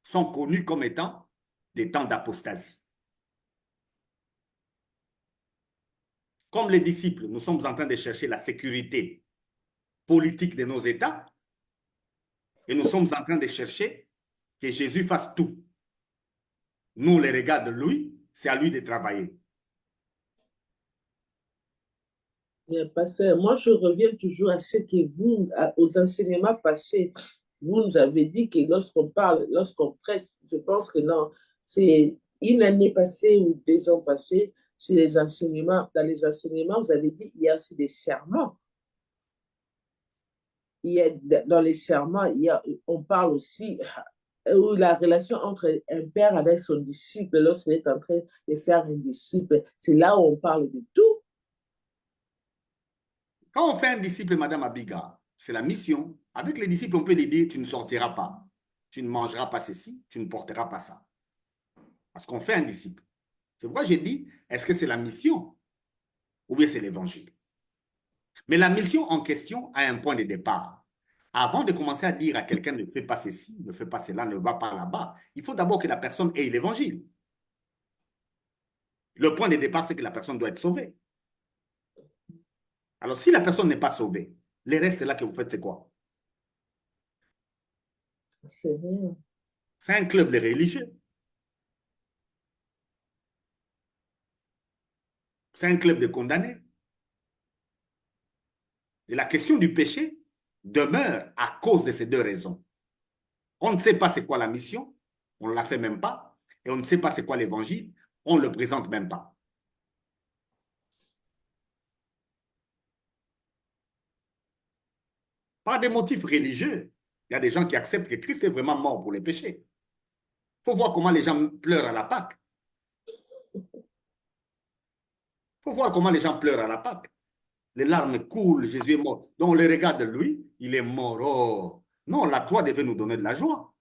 Speaker 2: sont connus comme étant des temps d'apostasie. Comme les disciples, nous sommes en train de chercher la sécurité politique de nos États et nous sommes en train de chercher que Jésus fasse tout. Nous, les regards de lui, c'est à lui de travailler.
Speaker 1: Pasteur, moi, je reviens toujours à ce que vous, aux enseignements passés, vous nous avez dit que lorsqu'on parle, lorsqu'on prêche, je pense que non, c'est une année passée ou 2 ans passés, c'est les enseignements, dans les enseignements, vous avez dit, il y a aussi des serments. Il y a, dans les serments, on parle aussi où la relation entre un père avec son disciple, lorsqu'il est en train de faire un disciple, c'est là où on parle de tout.
Speaker 2: Quand on fait un disciple, Madame Abiga, c'est la mission. Avec les disciples, on peut les dire, tu ne sortiras pas, tu ne mangeras pas ceci, tu ne porteras pas ça. Parce qu'on fait un disciple. C'est pourquoi j'ai dit, est-ce que c'est la mission ou bien c'est l'évangile? Mais la mission en question a un point de départ. Avant de commencer à dire à quelqu'un ne fais pas ceci, ne fais pas cela, ne va pas là-bas, il faut d'abord que la personne ait l'évangile. Le point de départ, c'est que la personne doit être sauvée. Alors, si la personne n'est pas sauvée, le reste là que vous faites, c'est quoi? C'est un club de religieux. C'est un club de condamnés. Et la question du péché demeure à cause de ces 2 raisons. On ne sait pas c'est quoi la mission, on ne la fait même pas, et on ne sait pas c'est quoi l'évangile, on ne le présente même pas. Par des motifs religieux, il y a des gens qui acceptent que Christ est vraiment mort pour les péchés. Il faut voir comment les gens pleurent à la Pâque. Il faut voir comment les gens pleurent à la Pâque. Les larmes coulent, Jésus est mort. Donc on le regarde lui, il est mort. Oh. Non, la croix devait nous donner de la joie.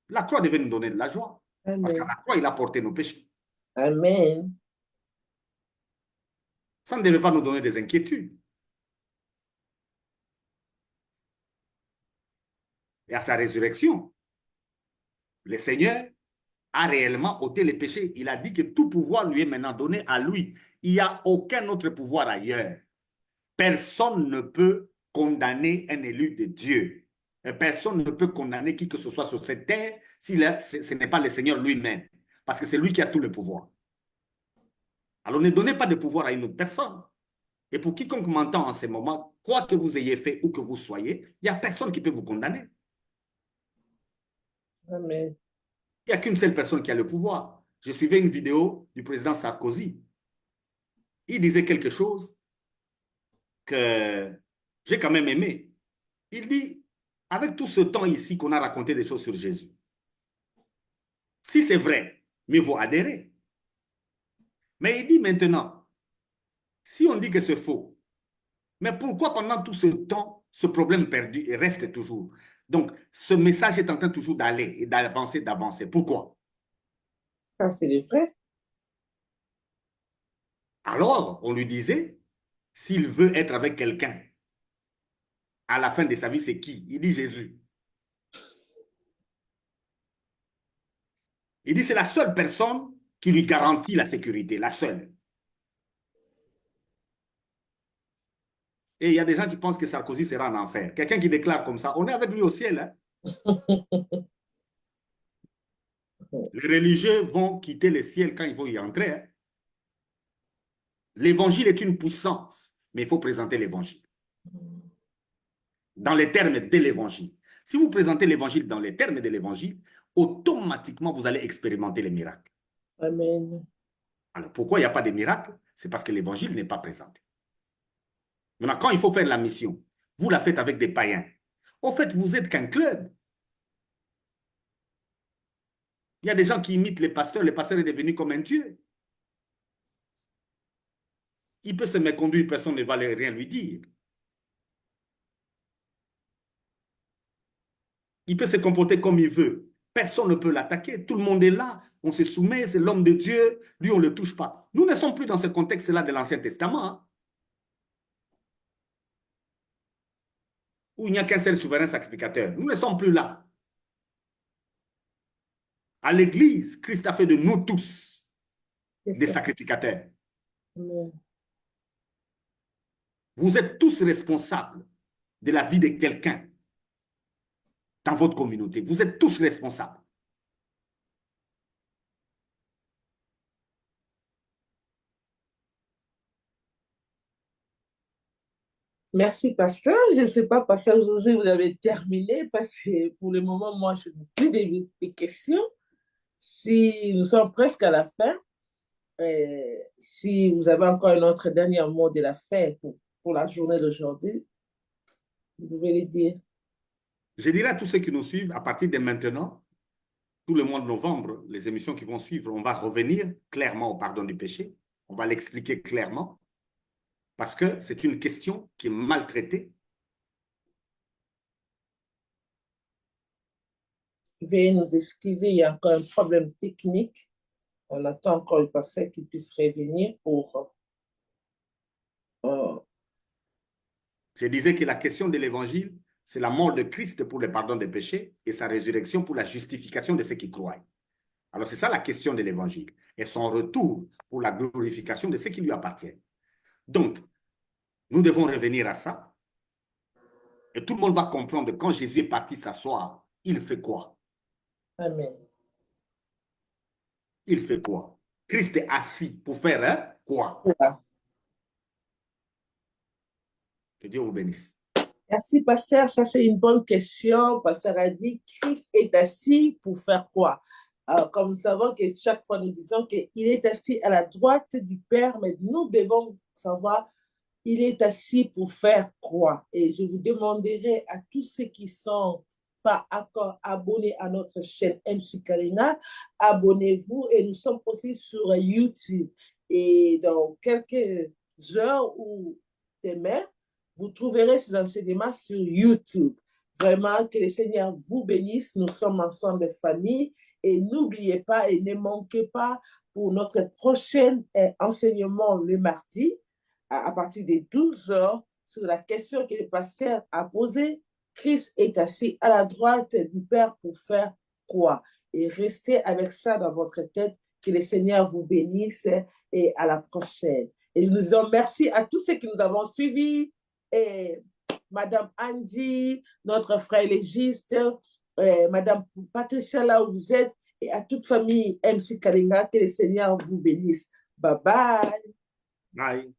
Speaker 2: La croix devait nous donner de la joie. Parce qu'à
Speaker 1: Amen.
Speaker 2: la croix, il a porté nos péchés.
Speaker 1: Amen.
Speaker 2: Ça ne devait pas nous donner des inquiétudes. Et à sa résurrection, le Seigneur a réellement ôté les péchés. Il a dit que tout pouvoir lui est maintenant donné à lui. Il n'y a aucun autre pouvoir ailleurs. Personne ne peut condamner un élu de Dieu. Et personne ne peut condamner qui que ce soit sur cette terre si ce n'est pas le Seigneur lui-même. Parce que c'est lui qui a tout le pouvoir. Alors ne donnez pas de pouvoir à une autre personne. Et pour quiconque m'entend en ce moment, quoi que vous ayez fait ou que vous soyez, il n'y a personne qui peut vous condamner.
Speaker 1: Amen.
Speaker 2: Il n'y a qu'une seule personne qui a le pouvoir. Je suivais une vidéo du président Sarkozy. Il disait quelque chose que j'ai quand même aimé. Il dit, avec tout ce temps ici qu'on a raconté des choses sur Jésus, si c'est vrai, mieux vaut adhérer. Mais il dit maintenant, si on dit que c'est faux, mais pourquoi pendant tout ce temps, ce problème perdu reste toujours? Donc, ce message est en train toujours d'aller et d'avancer, d'avancer. Pourquoi?
Speaker 1: Ça, c'est le vrai.
Speaker 2: Alors, on lui disait, s'il veut être avec quelqu'un, à la fin de sa vie, c'est qui? Il dit Jésus. Il dit c'est la seule personne qui lui garantit la sécurité, la seule. Et il y a des gens qui pensent que Sarkozy sera en enfer. Quelqu'un qui déclare comme ça, on est avec lui au ciel. Hein? Les religieux vont quitter le ciel quand ils vont y entrer. Hein. L'évangile est une puissance, mais il faut présenter l'évangile dans les termes de l'évangile. Si vous présentez l'évangile dans les termes de l'évangile, automatiquement, vous allez expérimenter les miracles.
Speaker 1: Amen.
Speaker 2: Alors, pourquoi il n'y a pas de miracles? C'est parce que l'évangile n'est pas présenté. Maintenant, quand il faut faire la mission, vous la faites avec des païens. Au fait, vous n'êtes qu'un club. Il y a des gens qui imitent les pasteurs est devenu comme un dieu. Il peut se méconduire, personne ne va rien lui dire. Il peut se comporter comme il veut. Personne ne peut l'attaquer. Tout le monde est là. On se soumet, c'est l'homme de Dieu. Lui, on ne le touche pas. Nous ne sommes plus dans ce contexte-là de l'Ancien Testament, hein, où il n'y a qu'un seul souverain sacrificateur. Nous ne sommes plus là. À l'Église, Christ a fait de nous tous des sacrificateurs.
Speaker 1: Amen.
Speaker 2: Vous êtes tous responsables de la vie de quelqu'un dans votre communauté. Vous êtes tous responsables.
Speaker 1: Merci, pasteur. Je ne sais pas, pasteur José, vous avez terminé parce que pour le moment, moi, je n'ai plus des questions. Si nous sommes presque à la fin, si vous avez encore un autre dernier mot de la fin pour la journée d'aujourd'hui, vous pouvez le dire.
Speaker 2: Je dirais à tous ceux qui nous suivent, à partir de maintenant, tout le mois de novembre, les émissions qui vont suivre, on va revenir clairement au pardon du péché. On va l'expliquer clairement parce que c'est une question qui est maltraitée.
Speaker 1: Veuillez nous excuser, il y a encore un problème technique. On attend encore le pasteur qui puisse revenir pour...
Speaker 2: Je disais que la question de l'évangile, c'est la mort de Christ pour le pardon des péchés et sa résurrection pour la justification de ceux qui croient. Alors, c'est ça la question de l'évangile et son retour pour la glorification de ceux qui lui appartiennent. Donc, nous devons revenir à ça et tout le monde va comprendre que quand Jésus est parti s'asseoir, il fait quoi?
Speaker 1: Amen.
Speaker 2: Il fait quoi? Christ est assis pour faire hein, quoi?
Speaker 1: Voilà.
Speaker 2: Que Dieu vous bénisse.
Speaker 1: Merci, pasteur. Ça, c'est une bonne question. Pasteur a dit, Christ est assis pour faire quoi? Alors, comme nous savons que chaque fois nous disons qu'il est assis à la droite du Père, mais nous devons savoir, il est assis pour faire quoi? Et je vous demanderai à tous ceux qui sont pas encore abonnés à notre chaîne MC Kalinga, abonnez-vous et nous sommes aussi sur YouTube. Et dans quelques heures ou demain, vous trouverez ces enseignements sur YouTube. Vraiment, que le Seigneur vous bénisse. Nous sommes ensemble famille. Et n'oubliez pas et ne manquez pas pour notre prochain enseignement le mardi, à partir des 12 heures, sur la question que le pasteur a posée. Christ est assis à la droite du Père pour faire quoi? Et restez avec ça dans votre tête. Que le Seigneur vous bénisse et à la prochaine. Et nous disons merci à tous ceux qui nous avons suivis. Et Madame Andy, notre frère légiste, Madame Patricia, là où vous êtes, et à toute famille MC Kalinga, que le Seigneur vous bénisse. Bye bye.
Speaker 2: Bye.